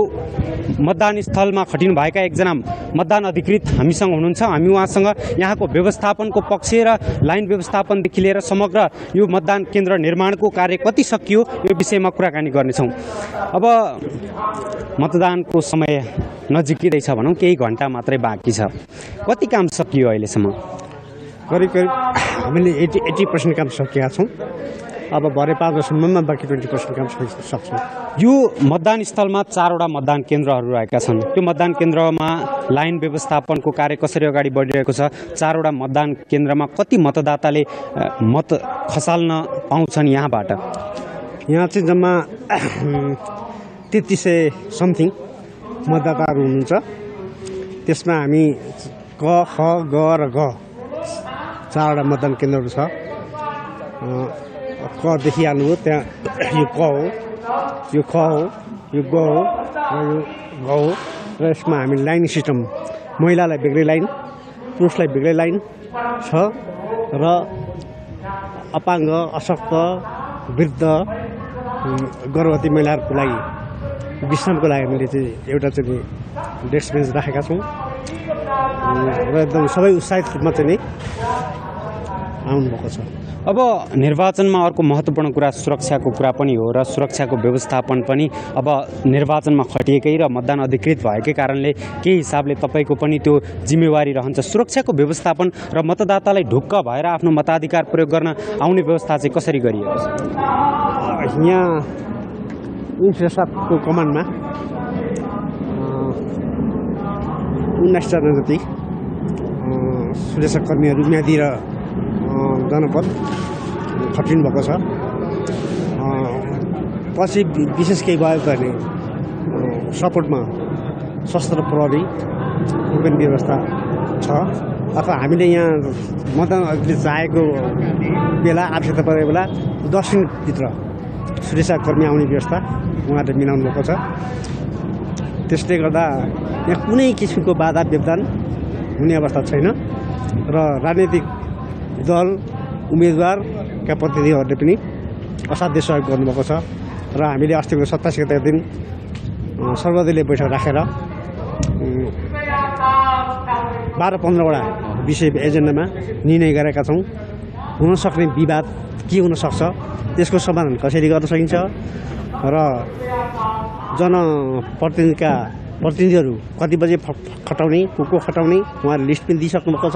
मतदान स्थलमा खटिनु भएका एकजना मतदान अधिकृत हामीसँग हुनुहुन्छ। हामी उहाँसँग यहाँको व्यवस्थापनको पक्ष र लाइन व्यवस्थापनदेखि लिएर समग्र यो मतदान केन्द्र निर्माणको कार्य कति सकियो यो विषयमा कुराकानी गर्नेछौँ। अब मतदानको समय नजिकै छ भनौँ, केही घन्टा मात्रै बाँकी छ, कति काम सकियो अहिलेसम्म? करिब हामीले 80% काम सकेका छौँ। अब भरे 5 वर्षसम्ममा बाँकी 20% काम सक्छौँ। यो मतदान स्थलमा 4 वटा मतदान केन्द्रहरू रहेका छन्। त्यो मतदान केन्द्रमा लाइन व्यवस्थापनको कार्य कसरी अगाडि बढिरहेको छ? 4 वटा मतदान केन्द्रमा कति मतदाताले मत खसाल्न पाउँछन् यहाँबाट? यहाँ चाहिँ जम्मा 3300 समथिङ मतदाताहरू हुनुहुन्छ। त्यसमा हामी क, ख, ग र घ 4 वटा मतदान केन्द्रहरू छ। क देखिहाल्नुभयो, त्यहाँ यो क हो, यो ख हो, यो ग हो र यो घ हो। र यसमा हामी लाइन सिस्टम, महिलालाई बेग्लै लाइन, पुरुषलाई बेग्लै लाइन छ र अपाङ्ग, अशक्त, वृद्ध, गर्भवती महिलाहरूको लागि विश्रामको लागि हामीले चाहिँ एउटा चाहिँ डेस्क बेन्च राखेका छौँ र एकदम सबै उत्साहित रूपमा चाहिँ आउनुभएको छ। अब निर्वाचनमा अर्को महत्त्वपूर्ण कुरा सुरक्षाको कुरा पनि हो र सुरक्षाको व्यवस्थापन पनि अब निर्वाचनमा खटिएकै र मतदान अधिकृत भएकै कारणले केही हिसाबले तपाईँको पनि त्यो जिम्मेवारी रहन्छ। सुरक्षाको व्यवस्थापन र मतदातालाई ढुक्क भएर आफ्नो मताधिकार प्रयोग गर्न आउने व्यवस्था चाहिँ कसरी गरिएको छ? यहाँ इन्फेसापको कमानमा 19 जना जति सुरक्षाकर्मीहरू म्यादी र जनपद खटिनु भएको छ। पछि विशेष केही भयो भने सपोर्टमा सशस्त्र प्रहरी पनि व्यवस्था छ। अथवा हामीले यहाँ मतदान चाहेको बेला आवश्यकता परेको बेला 10 दिनभित्र सुरक्षाकर्मी आउने व्यवस्था उहाँहरूले मिलाउनु भएको छ। त्यसले गर्दा यहाँ कुनै किसिमको बाधा व्यवधान हुने अवस्था छैन र राजनीतिक दल उम्मेदवारका प्रतिनिधिहरूले पनि असाध्य सहयोग गर्नुभएको छ। र हामीले अस्तिको 27 गतेको दिन सर्वदलीय बैठक राखेर 12-15 वटा विषय एजेन्डामा निर्णय गरेका छौँ। हुनसक्ने विवाद के हुनसक्छ, त्यसको समाधान कसरी गर्न सकिन्छ र जनप्रतिनिधिहरू कति बजे खटाउने, को खटाउने उहाँहरूले लिस्ट पनि दिइसक्नु भएको छ।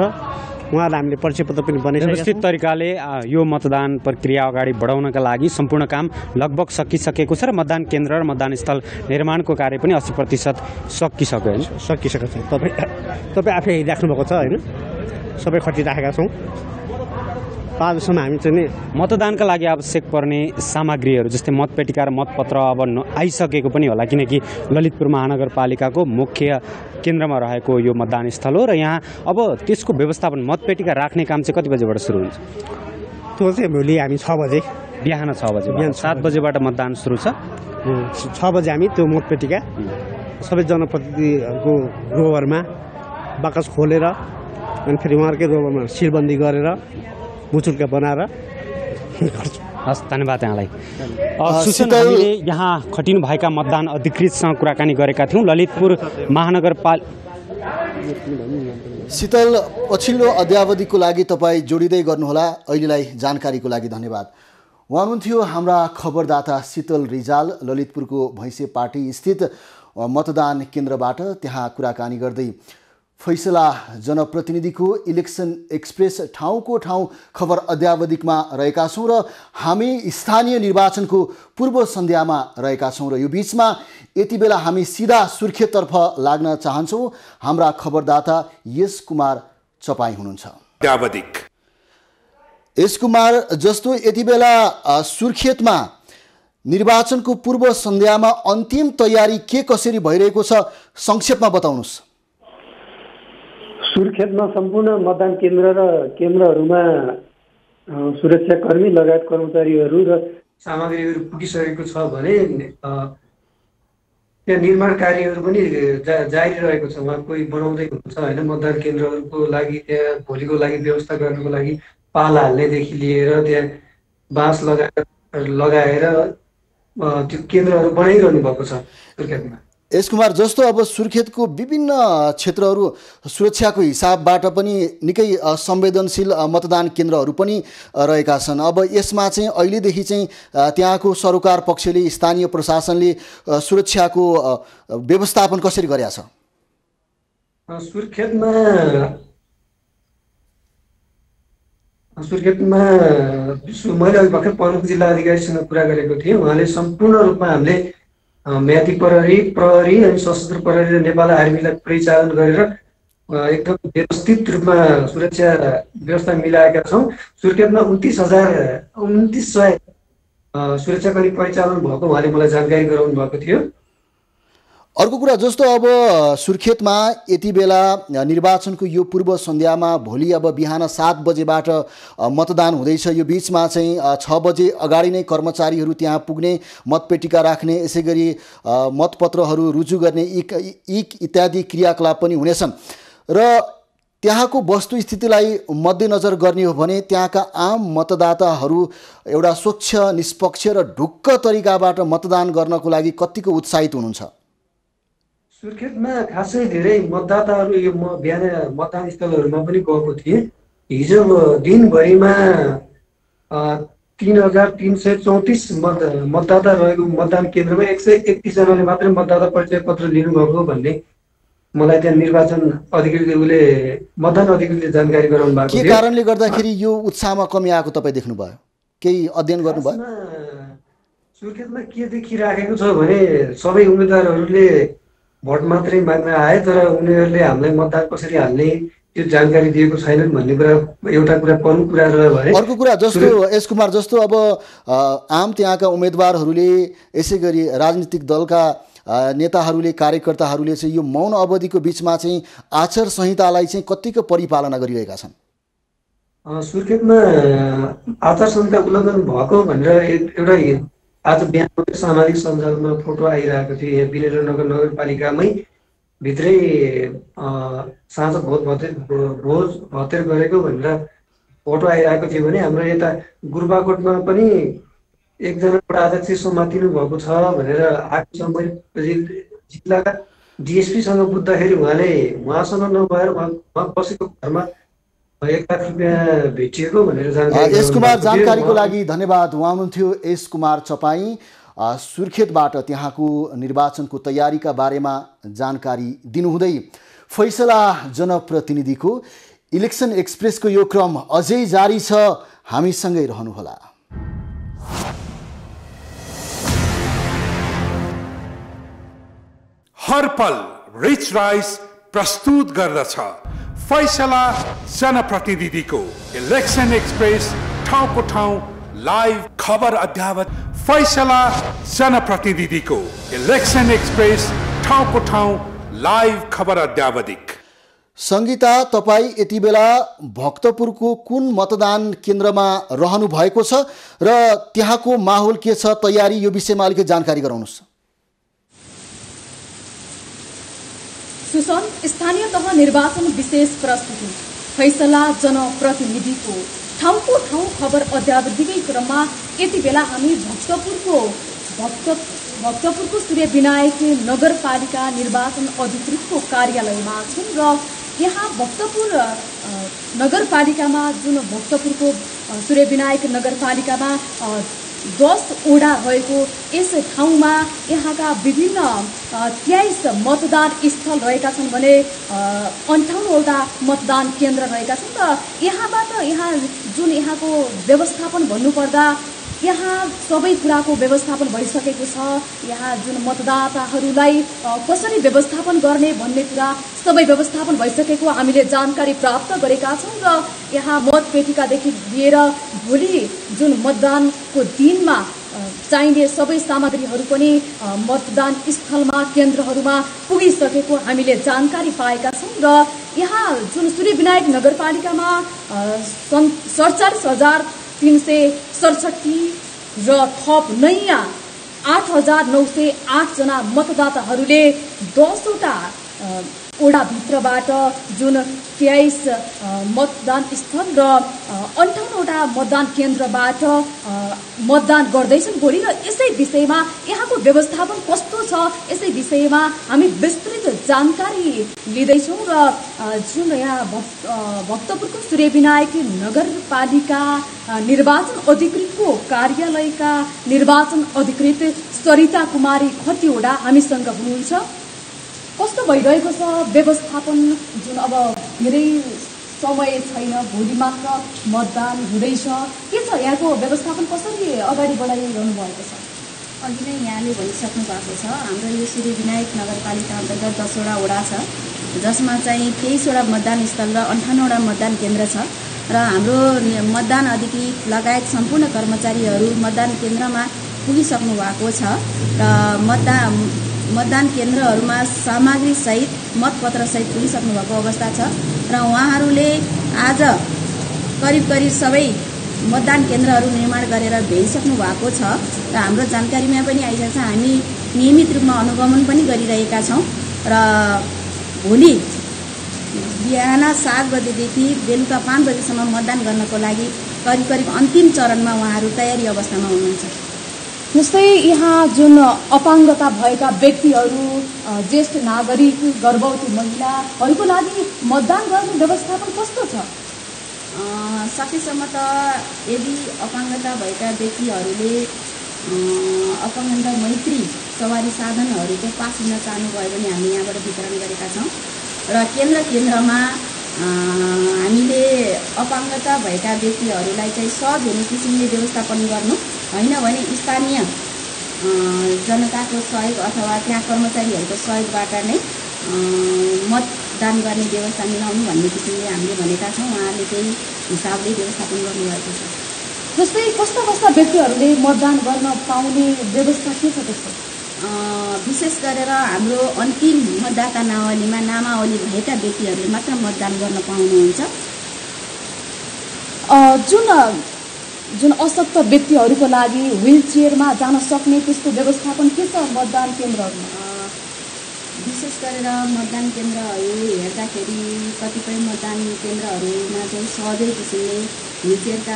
उहाँहरूलाई हामीले परिचय पत्र पनि बनाइसकेका छौँ। व्यवस्थित तरिकाले यो मतदान प्रक्रिया अगाडि बढाउनका लागि सम्पूर्ण काम लगभग सकिसकेको छ र मतदान केन्द्र र मतदान स्थल निर्माणको कार्य पनि 80% सकिसक्यो होइन? सकिसकेको छ। तपाईँ आफै हेरिराख्नुभएको छ होइन? सबै खटिराखेका छौँ। 5 वर्षमा हामी चाहिँ नि मतदानका लागि आवश्यक पर्ने सामग्रीहरू जस्तै मतपेटिका र मतपत्र अब आइसकेको पनि होला, किनकि ललितपुर महानगरपालिकाको मुख्य केन्द्रमा रहेको यो मतदान स्थल हो र यहाँ अब त्यसको व्यवस्थापन मतपेटिका राख्ने काम चाहिँ कति बजेबाट सुरु हुन्छ? त्यो चाहिँ भोलि हामी 6 बजे, बिहान 6 बजे, बिहान 7 बजेबाट मतदान सुरु छ। 6 बजे हामी त्यो मतपेटिका सबै जनप्रतिनिधिहरूको रोभरमा बाकस खोलेर अनि फेरि उहाँहरूकै रोभरमा सिलबन्दी गरेर मुचुल्का बनाएर गर्छौँ। हस्, धन्यवाद यहाँलाई। सुसन, हामीले यहाँ खटिनु भएका मतदान अधिकृतसँग कुराकानी गरेका थियौँ। ललितपुर महानगरपालिका शीतल, पछिल्लो अद्यावधिको लागि तपाईँ जोडिँदै गर्नुहोला। अहिलेलाई जानकारीको लागि धन्यवाद। उहाँ हुनुहुन्थ्यो हाम्रा खबरदाता शीतल रिजाल, ललितपुरको भैँसेपाटी स्थित मतदान केन्द्रबाट। त्यहाँ कुराकानी गर्दै फैसला जनप्रतिनिधिको इलेक्सन एक्सप्रेस ठाउँको ठाउँ खबर अद्यावधिकमा रहेका छौँ र हामी स्थानीय निर्वाचनको पूर्व सन्ध्यामा रहेका छौँ र यो बिचमा यति बेला हामी सिधा सुर्खेततर्फ लाग्न चाहन्छौँ। हाम्रा खबरदाता यस कुमार चपाई हुनुहुन्छ। अद्यावधिक यस कुमार, जस्तो यति बेला सुर्खेतमा निर्वाचनको पूर्व सन्ध्यामा अन्तिम तयारी के कसरी भइरहेको छ, संक्षेपमा बताउनुहोस्। सुर्खेतमा सम्पूर्ण मतदान केन्द्र र केन्द्रहरूमा सुरक्षाकर्मी लगायत कर्मचारीहरू र सामग्रीहरू पुगिसकेको छ भने त्यहाँ निर्माण कार्यहरू पनि जारी रहेको छ। उहाँ कोही बनाउँदै हुन्छ होइन, मतदान केन्द्रहरूको लागि त्यहाँ भोलिको लागि व्यवस्था गर्नको लागि पाल हाल्नेदेखि लिएर त्यहाँ बाँस लगाएर त्यो केन्द्रहरू बनाइरहनु भएको छ सुर्खेतमा। एस कुमार, जस्तो अब सुर्खेतको विभिन्न क्षेत्रहरू सुरक्षाको हिसाबबाट पनि निकै संवेदनशील मतदान केन्द्रहरू पनि रहेका छन्। अब यसमा चाहिँ अहिलेदेखि चाहिँ त्यहाँको सरकार पक्षले, स्थानीय प्रशासनले सुरक्षाको व्यवस्थापन कसरी गरेका छ? सुर्खेतमा मैले अघि भर्खर प्रमुख जिल्ला अधिकारीसँग कुरा गरेको थिएँ। उहाँले सम्पूर्ण रूपमा हामीले म्यादी प्रहरी अनि सशस्त्र प्रहरी र नेपाल आर्मीलाई परिचालन गरेर एकदम व्यवस्थित रूपमा सुरक्षा व्यवस्था मिलाएका छौँ। सुर्खेतमा 29,900 सुरक्षाकर्मी परिचालन भएको उहाँले मलाई जानकारी गराउनु भएको थियो। अर्को कुरा, जस्तो अब सुर्खेतमा यति बेला निर्वाचनको यो पूर्व सन्ध्यामा भोलि अब बिहान 7 बजेबाट मतदान हुँदैछ। यो बिचमा चाहिँ 6 बजे अगाडि नै कर्मचारीहरू त्यहाँ पुग्ने, मतपेटिका राख्ने, यसै गरी मतपत्रहरू रुजु गर्ने इत्यादि क्रियाकलाप पनि हुनेछन्। र त्यहाँको वस्तुस्थितिलाई मध्यनजर गर्ने हो भने त्यहाँका आम मतदाताहरू एउटा स्वच्छ, निष्पक्ष र ढुक्क तरिकाबाट मतदान गर्नको लागि कतिको उत्साहित हुनुहुन्छ? सुर्खेतमा खासै धेरै मतदाताहरू, यो म बिहान मतदान स्थलहरूमा पनि गएको थिएँ, हिजो दिनभरिमा 3,334 मतदाता रहेको मतदान केन्द्रमा 131 जनाले मात्रै मतदाता परिचय पत्र लिनुभएको भन्ने मलाई त्यहाँ निर्वाचन अधिकृतले, मतदान अधिकृतले जानकारी गराउनु भएको थियो। के कारणले गर्दाखेरि यो उत्साहमा कमी आएको तपाईँ देख्नुभयो? केही अध्ययन गर्नुभयो? सुर्खेतमा के देखिराखेको छ भने सबै उम्मेदवारहरूले भोट मात्रै माग्न आए, तर उनीहरूले हामीलाई मतदान कसरी हाल्ने त्यो जानकारी दिएको छैनन् भन्ने कुरा एउटा कुरा प्रमुख कुरा रह्यो भने। अर्को कुरा, जस्तो एस कुमार, जस्तो अब आम त्यहाँका उम्मेदवारहरूले, यसै गरी राजनीतिक दलका नेताहरूले, कार्यकर्ताहरूले चाहिँ यो मौन अवधिको बिचमा चाहिँ आचार संहितालाई चाहिँ कतिको परिपालना गरिरहेका छन्? सुर्खेतमा आचार संहिता उल्लङ्घन भएको भनेर एउटा आज बिहान सामाजिक सञ्जालमा फोटो आइरहेको थियो। यहाँ वीरेन्द्रनगर नगरपालिकामै भित्रै साँझ भोज भतेर गरेको भनेर फोटो आइरहेको थियो भने हाम्रो यता गुरुबाकोटमा पनि एकजना अध्यक्ष समातिनु भएको छ भनेर आएको छ। मैले जिल्लाका डिएसपीसँग बुझ्दाखेरि उहाँसँग नभएर उहाँ बसेको घरमा 1 लाख रुपियाँ भेटिएको भनेर जानकारी। एस कुमार, जानकारीको लागि धन्यवाद। उहाँ हुनुहुन्थ्यो एस कुमार चपाई, सुर्खेतबाट त्यहाँको निर्वाचनको तयारीका बारेमा जानकारी दिनुहुँदै। फैसला जनप्रतिनिधिको इलेक्सन एक्सप्रेसको यो क्रम अझै जारी छ, हामीसँगै रहनुहोला। हर पल रिच राइस प्रस्तुत गर्दछ फैसला जनप्रतिनिधिको इलेक्सन एक्सप्रेस, ठाउँको ठाउँ लाइभ खबर अद्यावत। फैसला जनप्रतिनिधिको इलेक्सन एक्सप्रेस, ठाउँको ठाउँ लाइभ खबर अद्यावधिक। सङ्गीता, तपाईँ यति बेला भक्तपुरको कुन मतदान केन्द्रमा रहनु भएको छ र त्यहाँको माहौल के छ, तयारी, यो विषयमा अलिकति जानकारी गराउनुहोस्। सुसन, स्थानीय तह निर्वाचन विशेष प्रस्तुति फैसला जनप्रतिनिधिको ठाउँको ठाउँ खबर अद्यावधिकै क्रममा यति बेला हामी भक्तपुरको सूर्य विनायक नगरपालिका निर्वाचन अधिकृतको कार्यालयमा छौँ र यहाँ भक्तपुर नगरपालिकामा, जुन भक्तपुरको सूर्य विनायक नगरपालिकामा 10 वडा रहेको यस ठाउँमा यहाँका विभिन्न 23 मतदान स्थल रहेका छन् भने 58वटा मतदान केन्द्र रहेका छन् र यहाँको व्यवस्थापन भन्नुपर्दा यहाँ सबै कुराको व्यवस्थापन भइसकेको छ। यहाँ जुन मतदाताहरूलाई कसरी व्यवस्थापन गर्ने भन्ने कुरा सबै व्यवस्थापन भइसकेको हामीले जानकारी प्राप्त गरेका छौँ र यहाँ मतपेटिकादेखि लिएर भोलि जुन मतदानको दिनमा चाहिने सबै सामग्रीहरू पनि मतदान स्थलमा, केन्द्रहरूमा पुगिसकेको हामीले जानकारी पाएका छौँ र यहाँ जुन सूर्य विनायक नगरपालिकामा 47,367 र थप नयाँ 8,908 जना मतदाताहरूले 10वटा वडाभित्रबाट जुन 23 मतदान स्थल र 58वटा मतदान केन्द्रबाट मतदान गर्दैछन् भोलि। र यसै विषयमा यहाँको व्यवस्थापन कस्तो छ यसै विषयमा हामी विस्तृत जानकारी लिँदैछौँ। र जुन यहाँ भक्तपुरको सूर्यविनायक नगरपालिका निर्वाचन अधिकृतको कार्यालयका निर्वाचन अधिकृत सरिता कुमारी खतिवडा हामीसँग हुनुहुन्छ। कस्तो भइरहेको छ व्यवस्थापन? जुन अब धेरै समय छैन, भोलि मात्र मतदान हुँदैछ, के छ यहाँको व्यवस्थापन कसरी अगाडि बढाइरहनु भएको छ? अघि नै यहाँले भनिसक्नु भएको छ, हाम्रो यो सूर्यविनायक नगरपालिका अन्तर्गत 10वटा वडा छ, जसमा चाहिँ 23वटा मतदान स्थल र 58वटा मतदान केन्द्र छ। र हाम्रो मतदान अधिकृत लगायत सम्पूर्ण कर्मचारीहरू मतदान केन्द्रमा पुगिसक्नु भएको छ र मतदान केन्द्रहरूमा सामग्रीसहित मतपत्रसहित पुगिसक्नु भएको अवस्था छ। र उहाँहरूले आज करिब सबै मतदान केन्द्रहरू निर्माण गरेर भ्याइसक्नु भएको छ र हाम्रो जानकारीमा पनि आइसकेको छ। हामी नियमित रूपमा अनुगमन पनि गरिरहेका छौँ र भोलि बिहान 7 बजेदेखि बेलुका 5 बजेसम्म मतदान गर्नको लागि करिब अन्तिम चरणमा उहाँहरू तयारी अवस्थामा हुनुहुन्छ। जस्तै यहाँ जुन अपाङ्गता भएका व्यक्तिहरू, ज्येष्ठ नागरिक, गर्भवती महिलाहरूको लागि मतदान गर्ने व्यवस्थापन कस्तो छ? सकेसम्म त यदि अपाङ्गता भएका व्यक्तिहरूले अपाङ्गता मैत्री सवारी साधनहरूको पास लिन चाहनुभयो भने हामी यहाँबाट वितरण गरेका छौँ। र केन्द्रमा हामीले अपाङ्गता भएका व्यक्तिहरूलाई चाहिँ सहज हुने किसिमले व्यवस्थापन गर्नु, होइन भने स्थानीय जनताको सहयोग अथवा त्यहाँ कर्मचारीहरूको सहयोगबाट नै मतदान गर्ने व्यवस्था मिलाउनु भन्ने किसिमले हामीले भनेका छौँ। उहाँले त्यही हिसाबले व्यवस्थापन गर्नुभएको छ। जस्तै कस्ता व्यक्तिहरूले मतदान गर्न पाउने व्यवस्था के छ त्यस्तो? विशेष गरेर हाम्रो अन्तिम मतदाता नामावली भएका व्यक्तिहरूले मात्र मतदान गर्न पाउनुहुन्छ। जुन अशक्त व्यक्तिहरूको लागि व्हील चेयरमा जान सक्ने त्यस्तो व्यवस्थापन के छ मतदान केन्द्रहरूमा? विशेष गरेर मतदान केन्द्रहरू हेर्दाखेरि कतिपय मतदान केन्द्रहरूमा चाहिँ सहजै किसिमले व्हील चेयरका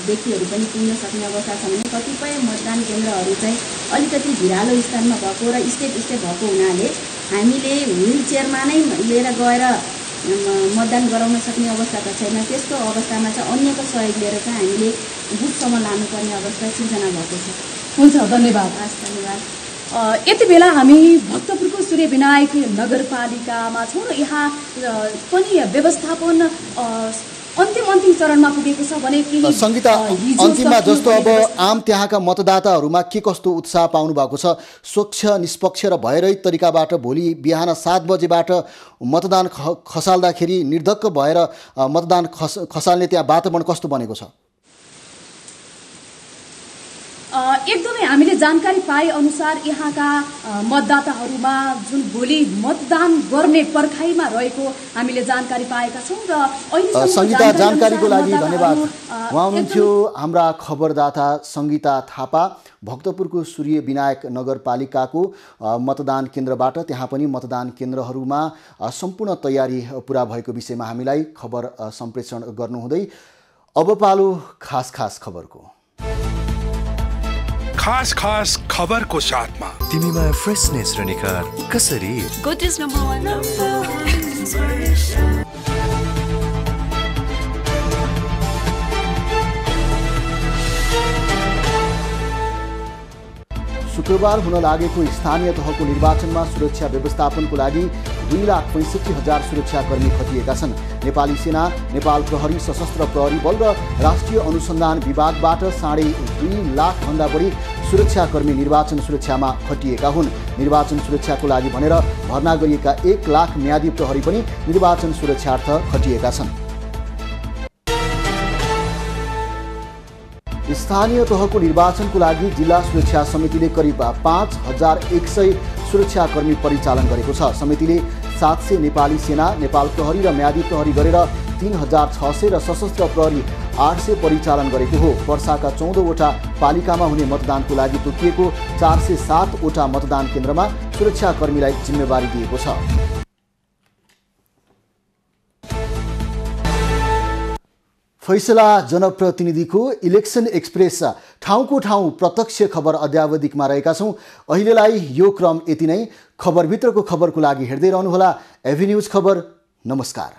व्यक्तिहरू पनि पुग्न सक्ने अवस्था छ भने कतिपय मतदान केन्द्रहरू चाहिँ अलिकति भिरालो स्थानमा भएको र स्टेप भएको हुनाले हामीले व्हील चेयरमा नै लिएर गएर मतदान गराउन सक्ने अवस्था त छैन। त्यस्तो अवस्थामा चाहिँ अन्यको सहयोग लिएर चाहिँ हामीले बुथसम्म लानुपर्ने अवस्था सिर्जना भएको छ। हुन्छ, धन्यवाद। धन्यवाद। यति बेला हामी भक्तपुरको सूर्यविनायक नगरपालिकामा छौँ र यहाँ पनि व्यवस्थापन अन्तिम चरणमा पुगेको छ भने केही संगीता, अन्तिममा जस्तो अब आम त्यहाँका मतदाताहरूमा के कस्तो उत्साह पाउनु भएको छ? स्वच्छ, निष्पक्ष र भयरहित तरिकाबाट भोलि बिहान 7 बजेबाट मतदान खसाल्दाखेरि निर्धक्क भएर मतदान खसाल्ने त्यहाँ वातावरण कस्तो बनेको छ? एकदमै हामीले जानकारी पाए अनुसार यहाँका मतदाताहरूमा जुन भोलि मतदान गर्ने पर्खाइमा रहेको हामीले जानकारी पाएका छौँ। र संगीता, जानकारीको लागि धन्यवाद। उहाँ हुनुहुन्थ्यो हाम्रा खबरदाता संगीता थापा, भक्तपुरको सूर्यविनायक नगरपालिकाको मतदान केन्द्रबाट। त्यहाँ पनि मतदान केन्द्रहरूमा सम्पूर्ण तयारी पुरा भएको विषयमा हामीलाई खबर सम्प्रेषण गर्नुहुँदै अब पालो खास खबरको। खास खबरको साथमा तिमीमा फ्रेशनेस र निखार कसरी? गोदरेज नम्बर 1। शुक्रबार हुन लागेको स्थानीय तहको निर्वाचनमा सुरक्षा व्यवस्थापनको लागि 2,65,000 सुरक्षाकर्मी खटिएका छन्। नेपाली सेना, नेपाल प्रहरी, सशस्त्र प्रहरी बल र राष्ट्रिय अनुसन्धान विभागबाट 2.5 लाखभन्दा बढी सुरक्षाकर्मी निर्वाचन सुरक्षामा खटिएका हुन्। निर्वाचन सुरक्षाको लागि भनेर भर्ना गरिएका 1 लाख म्यादी प्रहरी पनि निर्वाचन सुरक्षार्थ खटिएका छन्। स्थानीय तहको निर्वाचनको लागि जिल्ला सुरक्षा समितिले करिब 5,100 सुरक्षाकर्मी परिचालन गरेको छ। समितिले 700 नेपाली सेना, नेपाल प्रहरी र म्यादी प्रहरी गरेर 3600 र सशस्त्र प्रहरी 800 परिचालन गरेको हो। पर्साका 14वटा पालिकामा हुने मतदानको लागि तोकिएको 407वटा मतदान केन्द्रमा सुरक्षाकर्मीलाई जिम्मेवारी दिएको छ। फैसला जनप्रतिनिधिको इलेक्सन एक्सप्रेस ठाउँको ठाउँ प्रत्यक्ष खबर अद्यावधिकमा रहेका छौँ। अहिलेलाई यो क्रम यति नै। खबरभित्रको खबरको लागि हेर्दै रहनुहोला एभी न्युज खबर। नमस्कार।